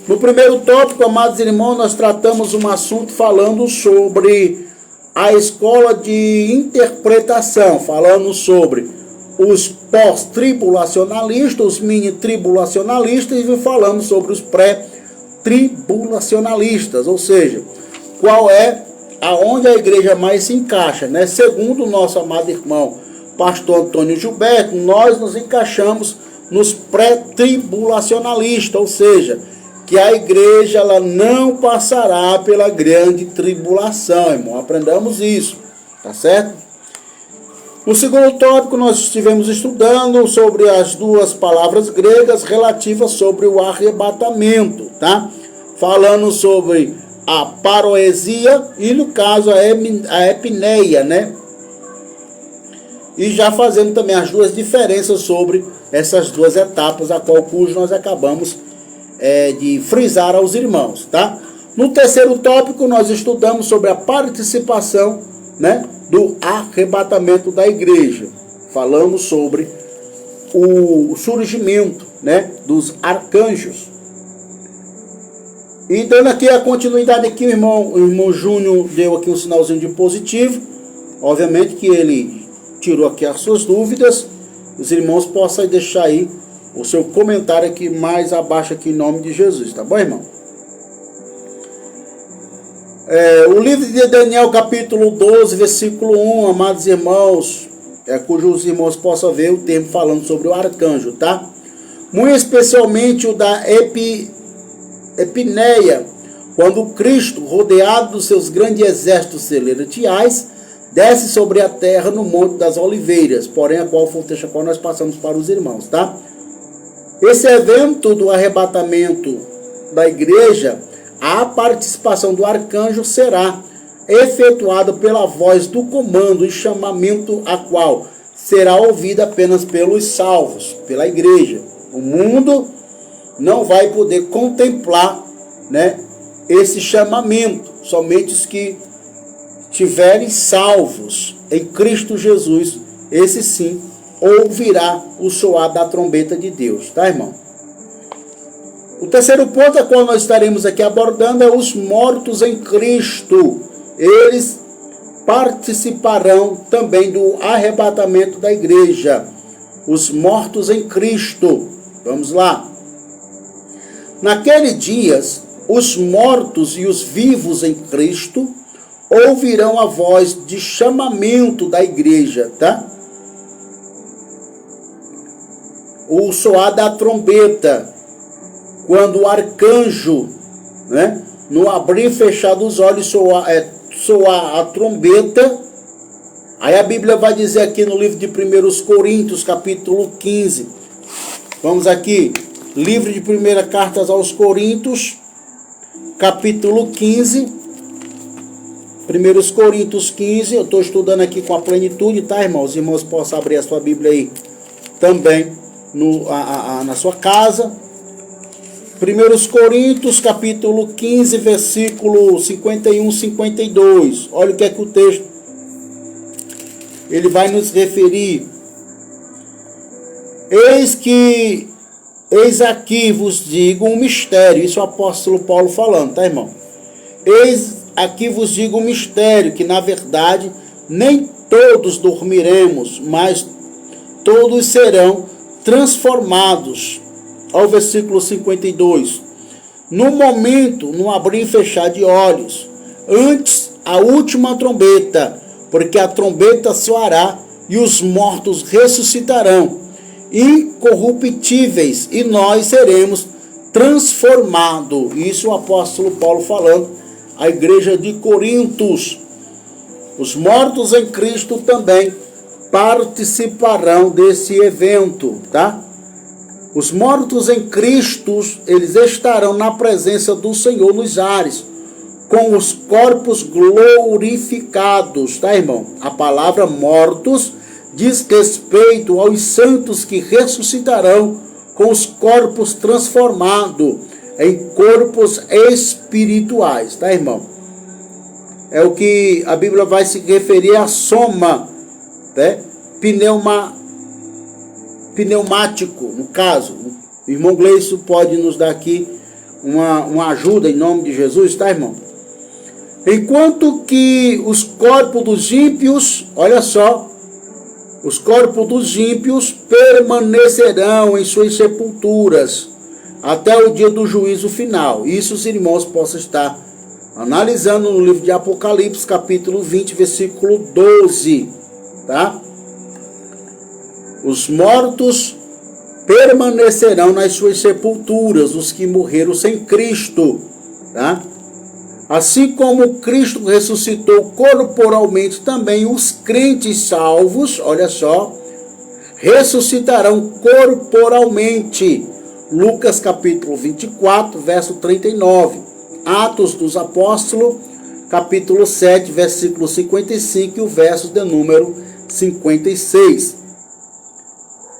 No primeiro tópico, amados irmãos, nós tratamos um assunto falando sobre a escola de interpretação, falando sobre os pós-tribulacionalistas, os mini-tribulacionalistas, e falando sobre os pré-tribulacionalistas, ou seja, qual é aonde a igreja mais se encaixa, né? Segundo o nosso amado irmão pastor Antônio Gilberto, nós nos encaixamos nos pré-tribulacionalistas, ou seja, que a igreja ela não passará pela grande tribulação, irmão. Aprendamos isso, tá certo? No segundo tópico, nós estivemos estudando sobre as duas palavras gregas relativas sobre o arrebatamento, tá? Falando sobre a paroesia e, no caso, a epineia, né? E já fazendo também as duas diferenças sobre essas duas etapas, cujo nós acabamos de frisar aos irmãos, tá? No terceiro tópico, nós estudamos sobre a participação, né, do arrebatamento da igreja. Falamos sobre o surgimento, né, dos arcanjos. E dando aqui a continuidade aqui, o irmão Júnior deu aqui um sinalzinho de positivo. Obviamente que ele tirou aqui as suas dúvidas os irmãos possam deixar aí o seu comentário aqui mais abaixo aqui em nome de Jesus, tá bom, irmão? O livro de Daniel, capítulo 12, versículo 1, amados irmãos, cujos irmãos possam ver o termo falando sobre o arcanjo, tá? Muito especialmente o da Epineia, quando Cristo, rodeado dos seus grandes exércitos celestiais, desce sobre a terra no Monte das Oliveiras, porém a qual foi o texto a qual nós passamos para os irmãos, tá? Esse evento do arrebatamento da igreja, a participação do arcanjo será efetuada pela voz do comando e chamamento, a qual será ouvida apenas pelos salvos, pela igreja. O mundo não vai poder contemplar, né, esse chamamento, somente os que tiverem salvos em Cristo Jesus, esse sim ouvirá o soar da trombeta de Deus, tá, irmão? O terceiro ponto a qual nós estaremos aqui abordando é os mortos em Cristo. Eles participarão também do arrebatamento da igreja. Os mortos em Cristo. Vamos lá. Naqueles dias, os mortos e os vivos em Cristo ouvirão a voz de chamamento da igreja, tá? O soar da trombeta, quando o arcanjo, né, no abrir e fechar dos olhos soar a trombeta. Aí a Bíblia vai dizer aqui no livro de 1 Coríntios, capítulo 15. Vamos aqui, livro de 1 Cartas aos Coríntios, capítulo 15. 1 Coríntios 15, eu estou estudando aqui com a plenitude, tá, irmãos? Os irmãos possam abrir a sua Bíblia aí também na sua casa. 1 Coríntios, capítulo 15, versículo 51, 52. Olha o que é que o texto ele vai nos referir. Eis aqui vos digo um mistério. Isso é o apóstolo Paulo falando, tá, irmão? Eis aqui vos digo um mistério, que na verdade nem todos dormiremos, mas todos serão transformados. Ao versículo 52. No momento, no abrir e fechar de olhos, antes a última trombeta, porque a trombeta soará e os mortos ressuscitarão, incorruptíveis, e nós seremos transformados. Isso o apóstolo Paulo falando à igreja de Coríntios. Os mortos em Cristo também participarão desse evento, tá? Os mortos em Cristo, eles estarão na presença do Senhor nos ares, com os corpos glorificados, tá, irmão? A palavra mortos diz respeito aos santos que ressuscitarão com os corpos transformados em corpos espirituais, tá, irmão? É o que a Bíblia vai se referir à soma, né? Pneumático, no caso. O irmão Gleison pode nos dar aqui uma ajuda em nome de Jesus, tá, irmão? Enquanto que os corpos dos ímpios, olha só, os corpos dos ímpios permanecerão em suas sepulturas até o dia do juízo final. Isso os irmãos possam estar analisando no livro de Apocalipse, capítulo 20, versículo 12, tá? Os mortos permanecerão nas suas sepulturas, os que morreram sem Cristo, tá? Assim como Cristo ressuscitou corporalmente, também os crentes salvos, olha só, ressuscitarão corporalmente. Lucas capítulo 24, verso 39. Atos dos Apóstolos, capítulo 7, versículo 55 e o verso de número 56.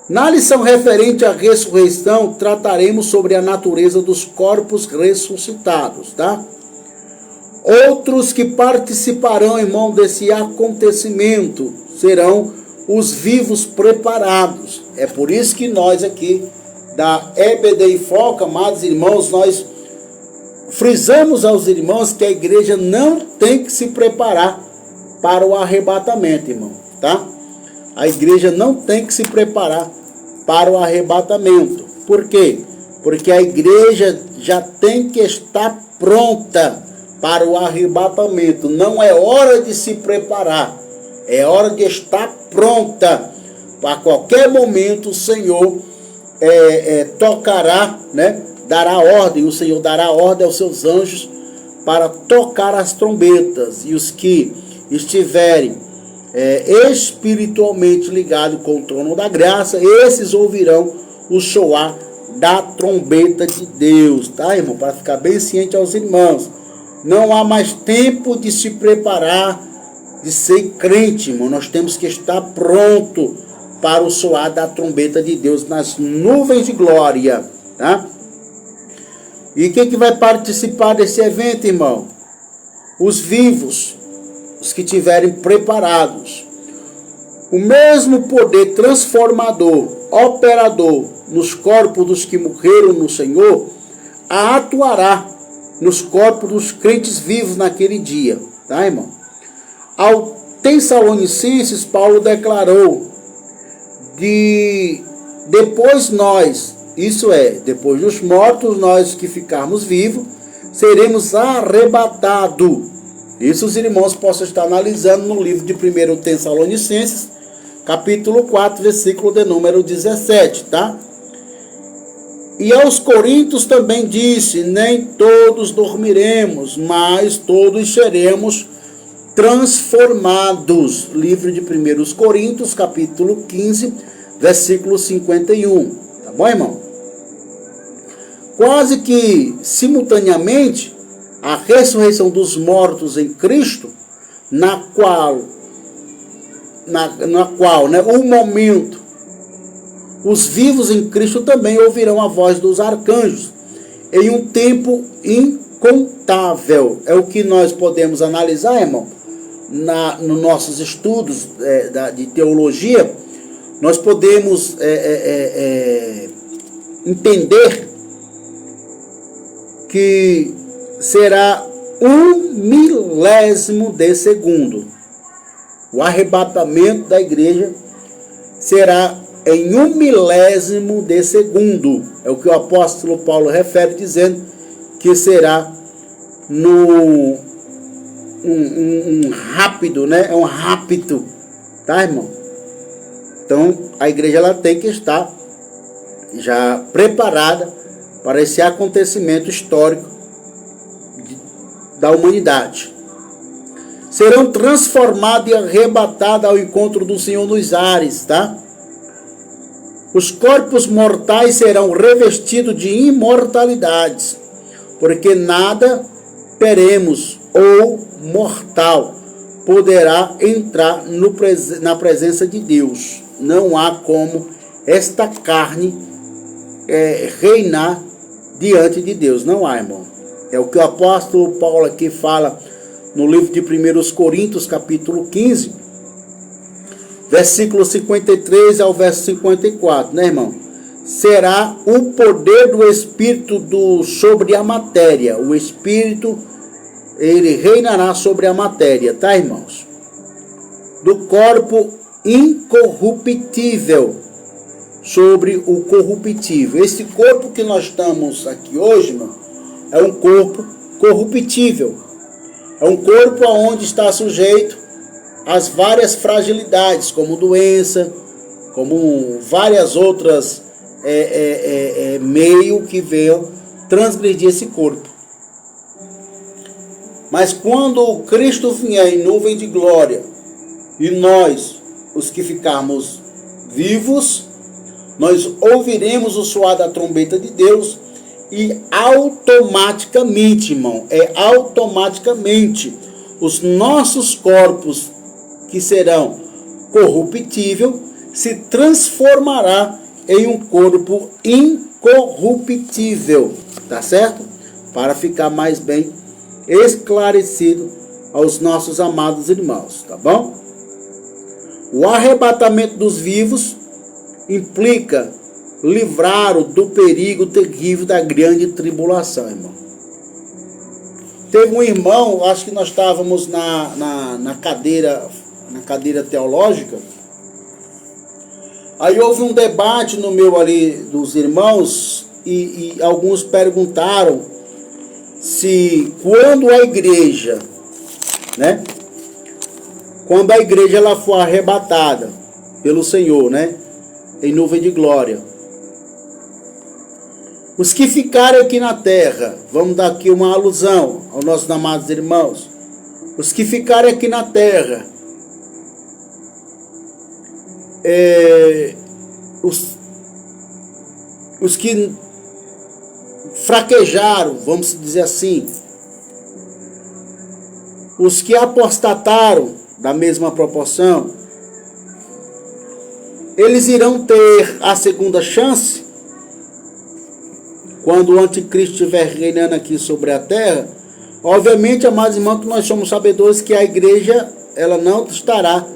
Na lição referente à ressurreição, trataremos sobre a natureza dos corpos ressuscitados, tá? Outros que participarão, irmão, desse acontecimento serão os vivos preparados. É por isso que nós aqui, da EBD Foca, amados irmãos, nós frisamos aos irmãos que a igreja não tem que se preparar para o arrebatamento, irmão, tá? a igreja não tem que se preparar para o arrebatamento. Por quê? Porque a igreja já tem que estar pronta para o arrebatamento. Não é hora de se preparar, é hora de estar pronta. A qualquer momento o Senhor tocará, né? Dará ordem, o Senhor dará ordem aos seus anjos para tocar as trombetas, e os que estiverem espiritualmente ligados com o trono da graça, esses ouvirão o soar da trombeta de Deus, tá, irmão? Para ficar bem ciente aos irmãos, não há mais tempo de se preparar, de ser crente, irmão. Nós temos que estar pronto para o soar da trombeta de Deus nas nuvens de glória, tá? E quem que vai participar desse evento, irmão? Os vivos, os que estiverem preparados. O mesmo poder transformador, operador nos corpos dos que morreram no Senhor, atuará nos corpos dos crentes vivos naquele dia, tá, irmão? Ao Tessalonicenses, Paulo declarou depois nós, isso é, depois dos mortos, nós que ficarmos vivos, seremos arrebatados. Isso os irmãos possam estar analisando no livro de 1 Tessalonicenses, capítulo 4, versículo de número 17, tá? E aos Coríntios também disse, nem todos dormiremos, mas todos seremos transformados. Livro de 1 Coríntios, capítulo 15, versículo 51. Tá bom, irmão? Quase que simultaneamente, a ressurreição dos mortos em Cristo, na qual, né, o momento, os vivos em Cristo também ouvirão a voz dos arcanjos, em um tempo incontável. É o que nós podemos analisar, irmão, nos nossos estudos de teologia. Nós podemos entender que será 1/1000 de segundo. O arrebatamento da igreja será em 1/1000 de segundo. É o que o apóstolo Paulo refere, dizendo que será um rápido, né? É um rápido, tá, irmão? Então, a igreja ela tem que estar já preparada para esse acontecimento histórico da humanidade. Serão transformados e arrebatados ao encontro do Senhor nos ares, tá? Os corpos mortais serão revestidos de imortalidades, porque nada peremos ou mortal poderá entrar na presença de Deus. Não há como esta carne reinar diante de Deus. Não há, irmão. É o que o apóstolo Paulo aqui fala no livro de 1 Coríntios, capítulo 15, versículo 53 ao verso 54, né, irmão? Será o poder do Espírito sobre a matéria. O Espírito, ele reinará sobre a matéria, tá, irmãos? Do corpo incorruptível sobre o corruptível. Esse corpo que nós estamos aqui hoje, irmão, é um corpo corruptível. É um corpo onde está sujeito às várias fragilidades, como doença, como várias outras meio que venham transgredir esse corpo. Mas quando Cristo vier em nuvem de glória, e nós, os que ficarmos vivos, nós ouviremos o soar da trombeta de Deus, e automaticamente, irmão, automaticamente, os nossos corpos, que serão corruptíveis, se transformará em um corpo incorruptível, tá certo? Para ficar mais bem esclarecido aos nossos amados irmãos, tá bom? O arrebatamento dos vivos implica livrar-o do perigo terrível da grande tribulação, irmão. Teve um irmão, acho que nós estávamos na cadeira teológica, Aí houve um debate no meio ali dos irmãos e alguns perguntaram se quando a igreja, né? Quando a igreja ela for arrebatada pelo Senhor, né? Em nuvem de glória. Os que ficarem aqui na terra, vamos dar aqui uma alusão aos nossos amados irmãos. Os que ficarem aqui na terra, os que fraquejaram, vamos dizer assim, os que apostataram da mesma proporção, eles irão ter a segunda chance quando o anticristo estiver reinando aqui sobre a terra. Obviamente, amados irmãos, que nós somos sabedores que a igreja ela não estará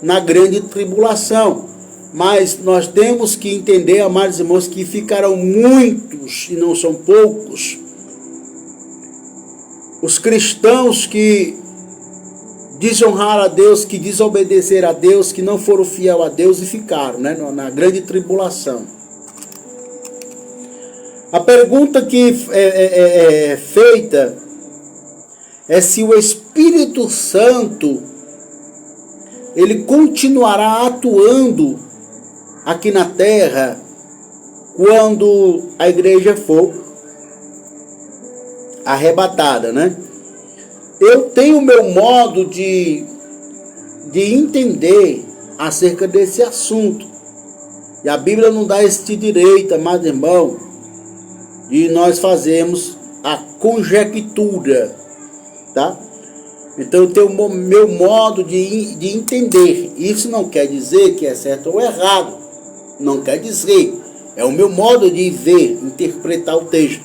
na grande tribulação. Mas nós temos que entender, amados irmãos, que ficarão muitos, e não são poucos, os cristãos que desonraram a Deus, que desobedeceram a Deus, que não foram fiel a Deus e ficaram, né, na grande tribulação. A pergunta que é feita é se o Espírito Santo ele continuará atuando aqui na terra quando a igreja for arrebatada, né? Eu tenho o meu modo de entender acerca desse assunto. E a Bíblia não dá este direito, amado irmão, de nós fazermos a conjectura, tá? Então eu tenho o meu modo de entender. Isso não quer dizer que é certo ou errado. Não quer dizer. É o meu modo de ver, interpretar o texto.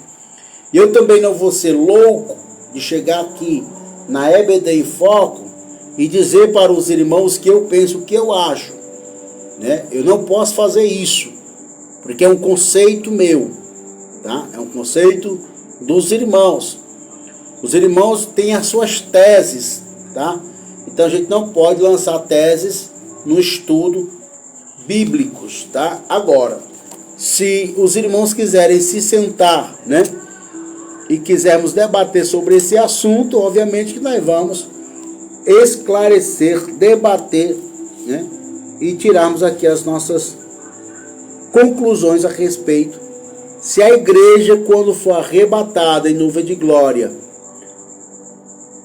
E eu também não vou ser louco de chegar aqui na EBD em Foco e dizer para os irmãos que eu penso, o que eu acho, né? Eu não posso fazer isso, porque é um conceito meu, tá? É um conceito dos irmãos. Os irmãos têm as suas teses, tá? Então a gente não pode lançar teses no estudo bíblicos, tá? Agora, se os irmãos quiserem se sentar, né, e quisermos debater sobre esse assunto, obviamente que nós vamos esclarecer, debater, né, e tirarmos aqui as nossas conclusões a respeito. Se a igreja, quando for arrebatada em nuvem de glória,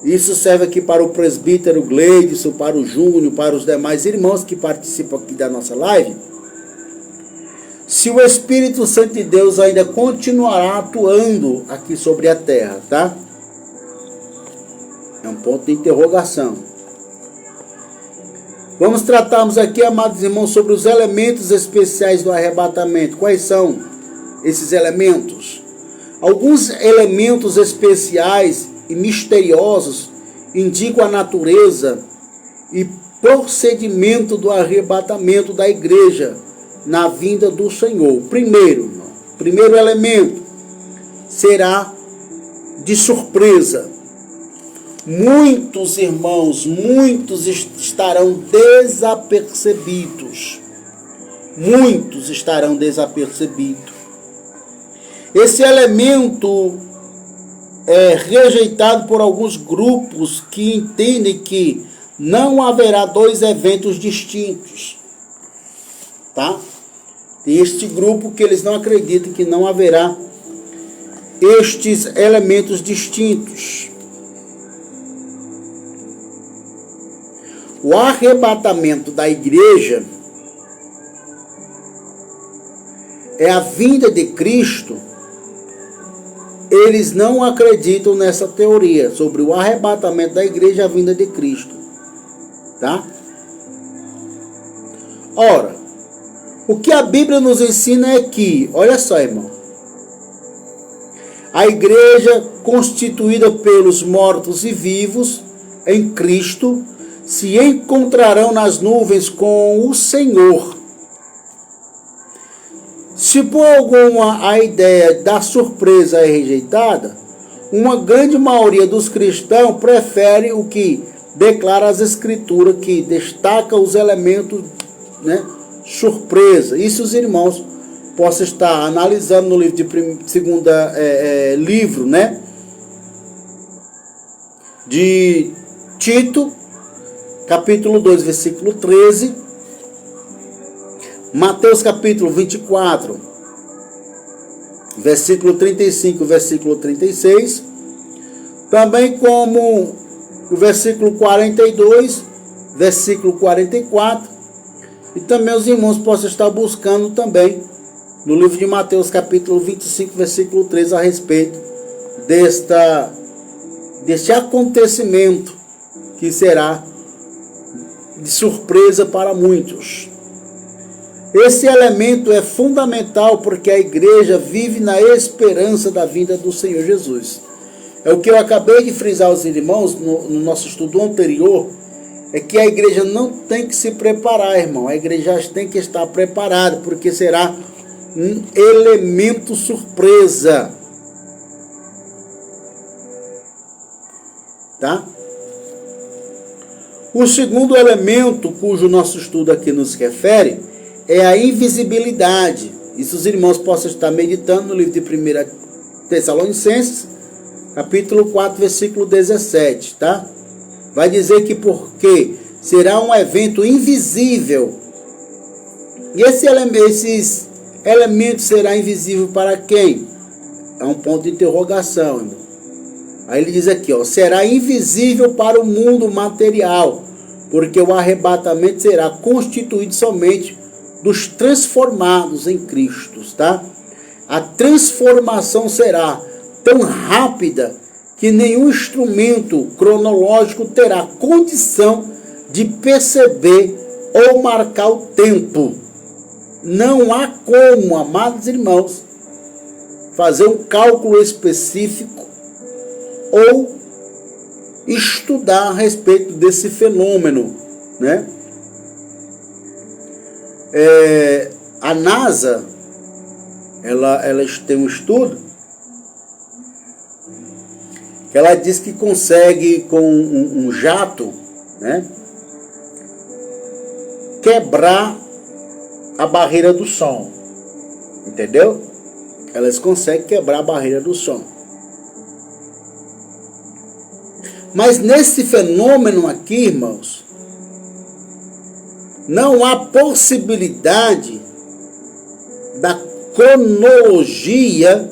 isso serve aqui para o presbítero Gleidson, para o Júnior, para os demais irmãos que participam aqui da nossa live, se o Espírito Santo de Deus ainda continuará atuando aqui sobre a terra, tá? É um ponto de interrogação. Vamos tratarmos aqui, amados irmãos, sobre os elementos especiais do arrebatamento. Quais são esses elementos? Alguns elementos especiais e misteriosos indicam a natureza e procedimento do arrebatamento da igreja na vinda do Senhor. Primeiro elemento será de surpresa. Muitos irmãos, muitos estarão desapercebidos. Muitos estarão desapercebidos. Esse elemento é rejeitado por alguns grupos que entendem que não haverá dois eventos distintos, tá? Tem este grupo que eles não acreditam que não haverá estes elementos distintos. O arrebatamento da igreja é a vinda de Cristo. Eles não acreditam nessa teoria sobre o arrebatamento da igreja e a vinda de Cristo, tá? Ora, o que a Bíblia nos ensina é que, olha só, irmão, a igreja constituída pelos mortos e vivos em Cristo se encontrarão nas nuvens com o Senhor. Se por alguma a ideia da surpresa é rejeitada, uma grande maioria dos cristãos prefere o que declara as Escrituras, que destaca os elementos, né, surpresa. Isso os irmãos possam estar analisando no livro de segunda livro, né? De Tito, capítulo 2, versículo 13. Mateus capítulo 24, versículo 35, versículo 36. Também como o versículo 42, versículo 44. E também os irmãos possam estar buscando também no livro de Mateus capítulo 25, versículo 13, a respeito deste acontecimento que será de surpresa para muitos. Esse elemento é fundamental porque a igreja vive na esperança da vinda do Senhor Jesus. É o que eu acabei de frisar aos irmãos no nosso estudo anterior, é que a igreja não tem que se preparar, irmão. A igreja tem que estar preparada, porque será um elemento surpresa. Tá? O segundo elemento cujo nosso estudo aqui nos refere é a invisibilidade. Isso os irmãos possam estar meditando no livro de 1 Tessalonicenses, capítulo 4, versículo 17, tá? Vai dizer que porque será um evento invisível. E esses elementos será invisível para quem? É um ponto de interrogação, irmão. Aí ele diz aqui, ó, será invisível para o mundo material, porque o arrebatamento será constituído somente dos transformados em Cristo, tá? A transformação será tão rápida que nenhum instrumento cronológico terá condição de perceber ou marcar o tempo. Não há como, amados irmãos, fazer um cálculo específico ou estudar a respeito desse fenômeno, né? A NASA, ela tem um estudo que ela diz que consegue, com um jato, né, quebrar a barreira do som. Entendeu? Elas conseguem quebrar a barreira do som. Mas nesse fenômeno aqui, irmãos, não há possibilidade da cronologia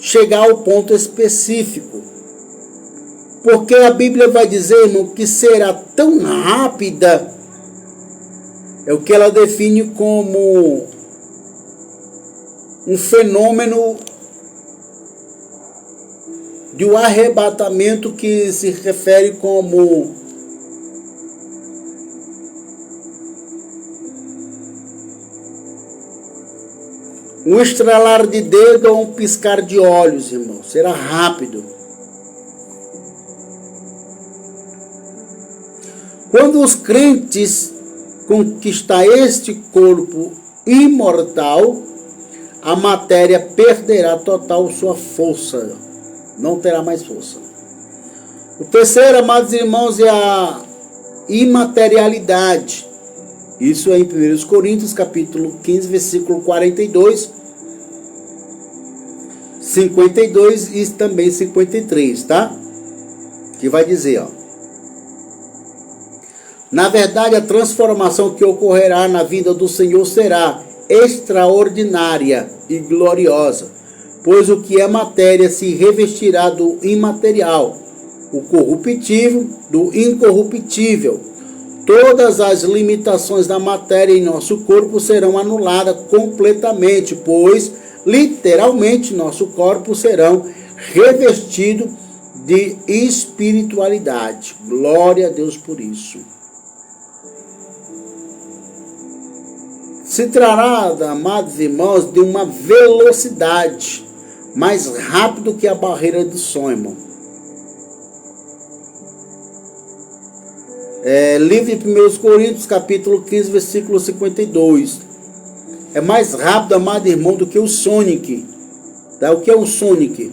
chegar ao ponto específico. Porque a Bíblia vai dizer, irmão, que será tão rápida, é o que ela define como um fenômeno de um arrebatamento que se refere como um estralar de dedo ou um piscar de olhos, irmão. Será rápido. Quando os crentes conquistar este corpo imortal, a matéria perderá total sua força. Não terá mais força. O terceiro, amados irmãos, é a imaterialidade. Isso é em 1 Coríntios, capítulo 15, versículo 42, 52 e também 53, tá? Que vai dizer, ó. Na verdade, a transformação que ocorrerá na vida do Senhor será extraordinária e gloriosa, pois o que é matéria se revestirá do imaterial, o corruptível do incorruptível. Todas as limitações da matéria em nosso corpo serão anuladas completamente, pois, literalmente, nosso corpo serão revestidos de espiritualidade. Glória a Deus por isso. Se trará, amados irmãos, de uma velocidade mais rápido que a barreira do som, irmão. Livro de 1 Coríntios, capítulo 15, versículo 52. É mais rápido, amado irmão, do que o Sonic. Tá? O que é o Sonic?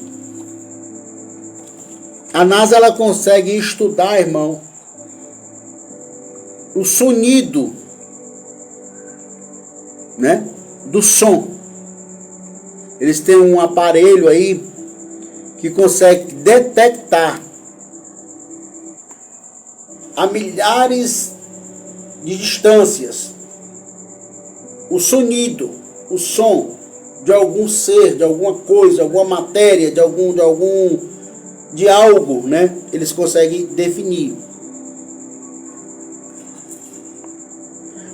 A NASA, ela consegue estudar, irmão, o sonido né, do som. Eles têm um aparelho aí que consegue detectar a milhares de distâncias o sonido, o som de algum ser, de alguma coisa, alguma matéria, de algo, né? Eles conseguem definir.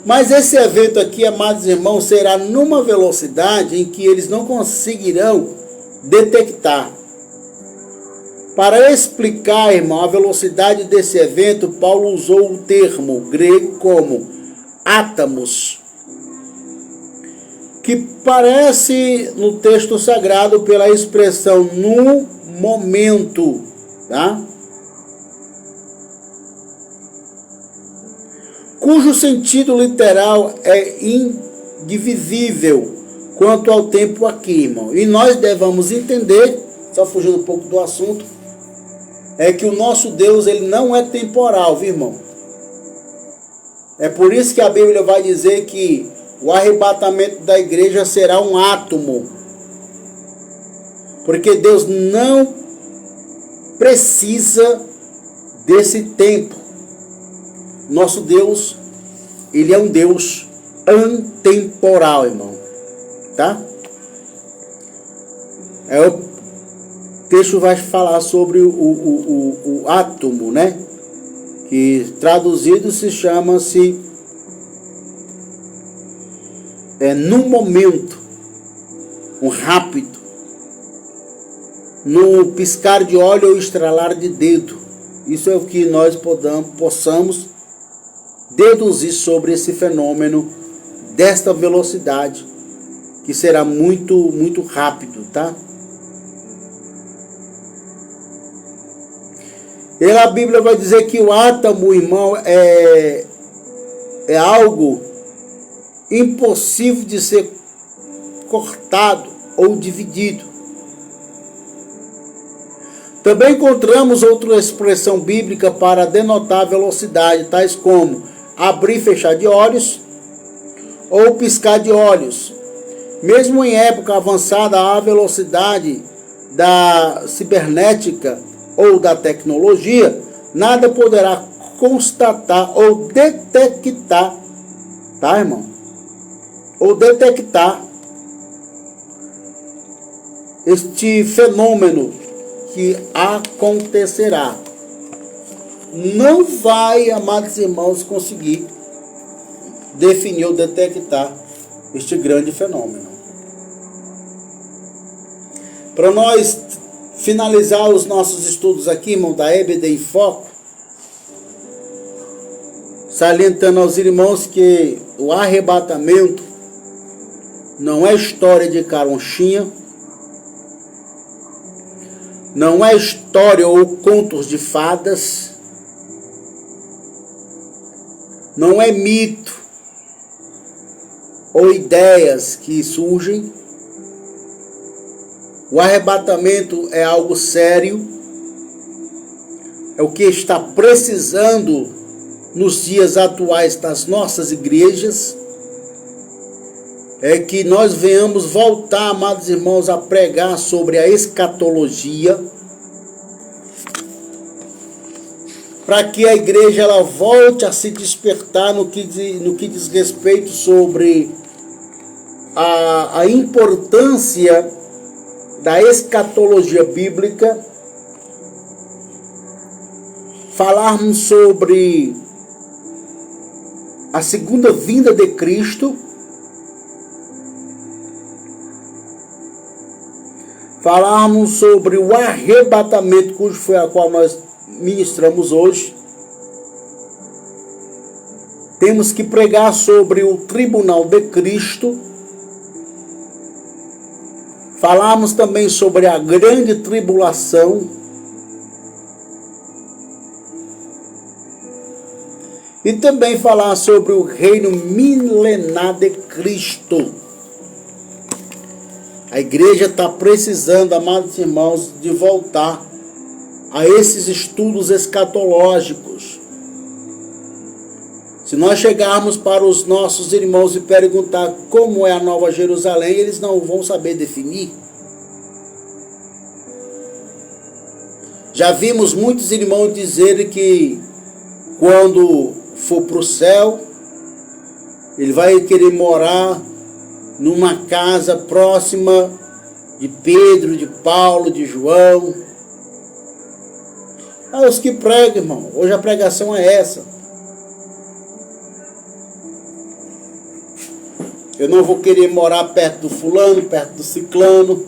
Mas esse evento aqui, amados irmãos, será numa velocidade em que eles não conseguirão detectar. Para explicar, irmão, a velocidade desse evento, Paulo usou o termo grego como átomos, que parece no texto sagrado pela expressão no momento, tá? Cujo sentido literal é indivisível quanto ao tempo aqui, irmão. E nós devemos entender, só fugindo um pouco do assunto, é que o nosso Deus, ele não é temporal, viu, irmão? É por isso que a Bíblia vai dizer que o arrebatamento da igreja será um átomo. Porque Deus não precisa desse tempo. Nosso Deus, ele é um Deus antemporal, irmão. Tá? O texto vai falar sobre o átomo, né? Que traduzido se chama-se num momento, um rápido, no piscar de olho ou estralar de dedo. Isso é o que nós possamos deduzir sobre esse fenômeno desta velocidade, que será muito, muito rápido, tá? E a Bíblia vai dizer que o átomo, irmão, é algo impossível de ser cortado ou dividido. Também encontramos outra expressão bíblica para denotar a velocidade, tais como abrir e fechar de olhos ou piscar de olhos. Mesmo em época avançada, a velocidade da cibernética ou da tecnologia, nada poderá constatar ou detectar, tá, irmão? Ou detectar este fenômeno que acontecerá. Não vai, amados irmãos, conseguir definir ou detectar este grande fenômeno. Para nós finalizar os nossos estudos aqui, irmão, da EBD em Foco, salientando aos irmãos que o arrebatamento não é história de caronchinha, não é história ou contos de fadas, não é mito ou ideias que surgem. O arrebatamento é algo sério, é o que está precisando nos dias atuais das nossas igrejas, é que nós venhamos voltar, amados irmãos, a pregar sobre a escatologia, para que a igreja ela volte a se despertar no que diz respeito sobre a importância da escatologia bíblica, falarmos sobre a segunda vinda de Cristo, falarmos sobre o arrebatamento, cujo foi a qual nós ministramos hoje. Temos que pregar sobre o tribunal de Cristo. Falarmos também sobre a grande tribulação. E também falar sobre o reino milenar de Cristo. A igreja está precisando, amados irmãos, de voltar a esses estudos escatológicos. Se nós chegarmos para os nossos irmãos e perguntar como é a Nova Jerusalém, eles não vão saber definir. Já vimos muitos irmãos dizerem que quando for para o céu, ele vai querer morar numa casa próxima de Pedro, de Paulo, de João. Os que pregam, irmão, hoje a pregação é essa. Eu não vou querer morar perto do fulano, perto do ciclano.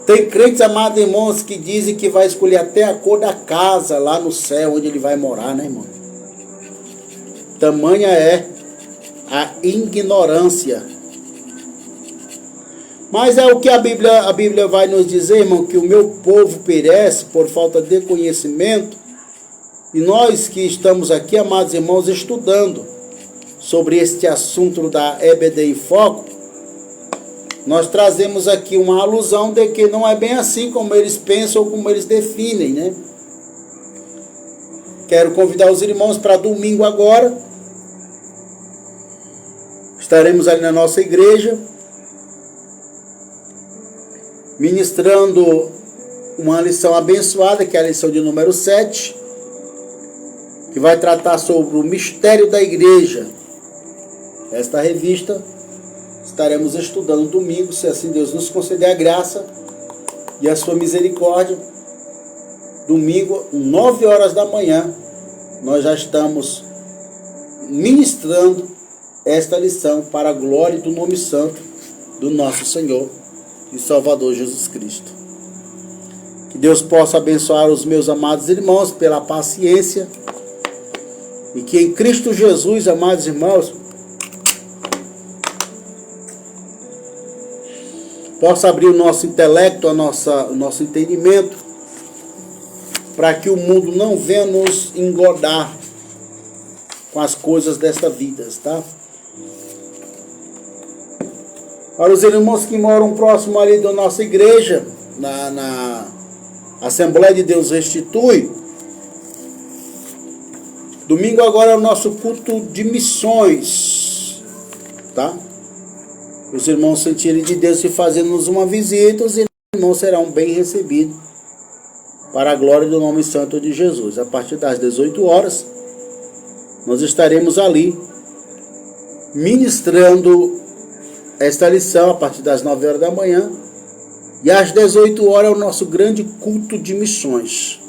Tem crentes, amados irmãos, que dizem que vai escolher até a cor da casa lá no céu, onde ele vai morar, né, irmão? Tamanha é a ignorância. Mas é o que a Bíblia vai nos dizer, irmão, que o meu povo perece por falta de conhecimento. E nós que estamos aqui, amados irmãos, estudando sobre este assunto da EBD em Foco, nós trazemos aqui uma alusão de que não é bem assim como eles pensam ou como eles definem, né? Quero convidar os irmãos para domingo agora. Estaremos ali na nossa igreja, ministrando uma lição abençoada, que é a lição de número 7, que vai tratar sobre o mistério da igreja. Esta revista estaremos estudando domingo, se assim Deus nos conceder a graça e a sua misericórdia. Domingo, 9 horas da manhã, nós já estamos ministrando esta lição para a glória do nome santo do nosso Senhor e Salvador Jesus Cristo. Que Deus possa abençoar os meus amados irmãos pela paciência e que em Cristo Jesus, amados irmãos, possa abrir o nosso intelecto, o nosso entendimento, para que o mundo não venha nos engodar com as coisas desta vida, tá? Para os irmãos que moram próximo ali da nossa igreja, na Assembleia de Deus Restitui, domingo agora é o nosso culto de missões, tá? Os irmãos sentirem de Deus e fazendo-nos uma visita, os irmãos serão bem recebidos para a glória do nome santo de Jesus. A partir das 18 horas, nós estaremos ali ministrando esta lição a partir das 9 horas da manhã. E às 18 horas é o nosso grande culto de missões.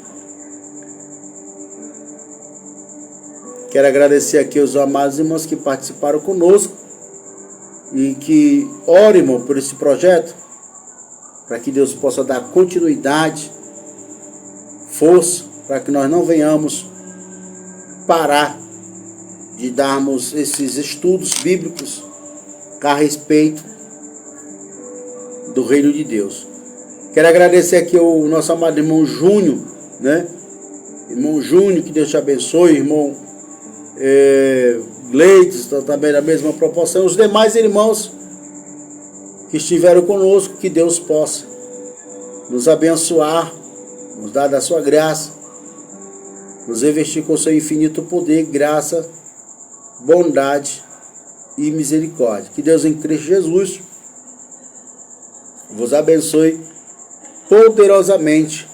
Quero agradecer aqui aos amados irmãos que participaram conosco e que orem, irmão, por esse projeto, para que Deus possa dar continuidade, força, para que nós não venhamos parar de darmos esses estudos bíblicos a respeito do reino de Deus. Quero agradecer aqui ao nosso amado irmão Júnior, né? Irmão Júnior, que Deus te abençoe. Irmão Gleides, também na mesma proporção. Os demais irmãos que estiveram conosco, que Deus possa nos abençoar, nos dar da sua graça, nos revestir com o seu infinito poder, graça, bondade e misericórdia. Que Deus em Cristo Jesus vos abençoe poderosamente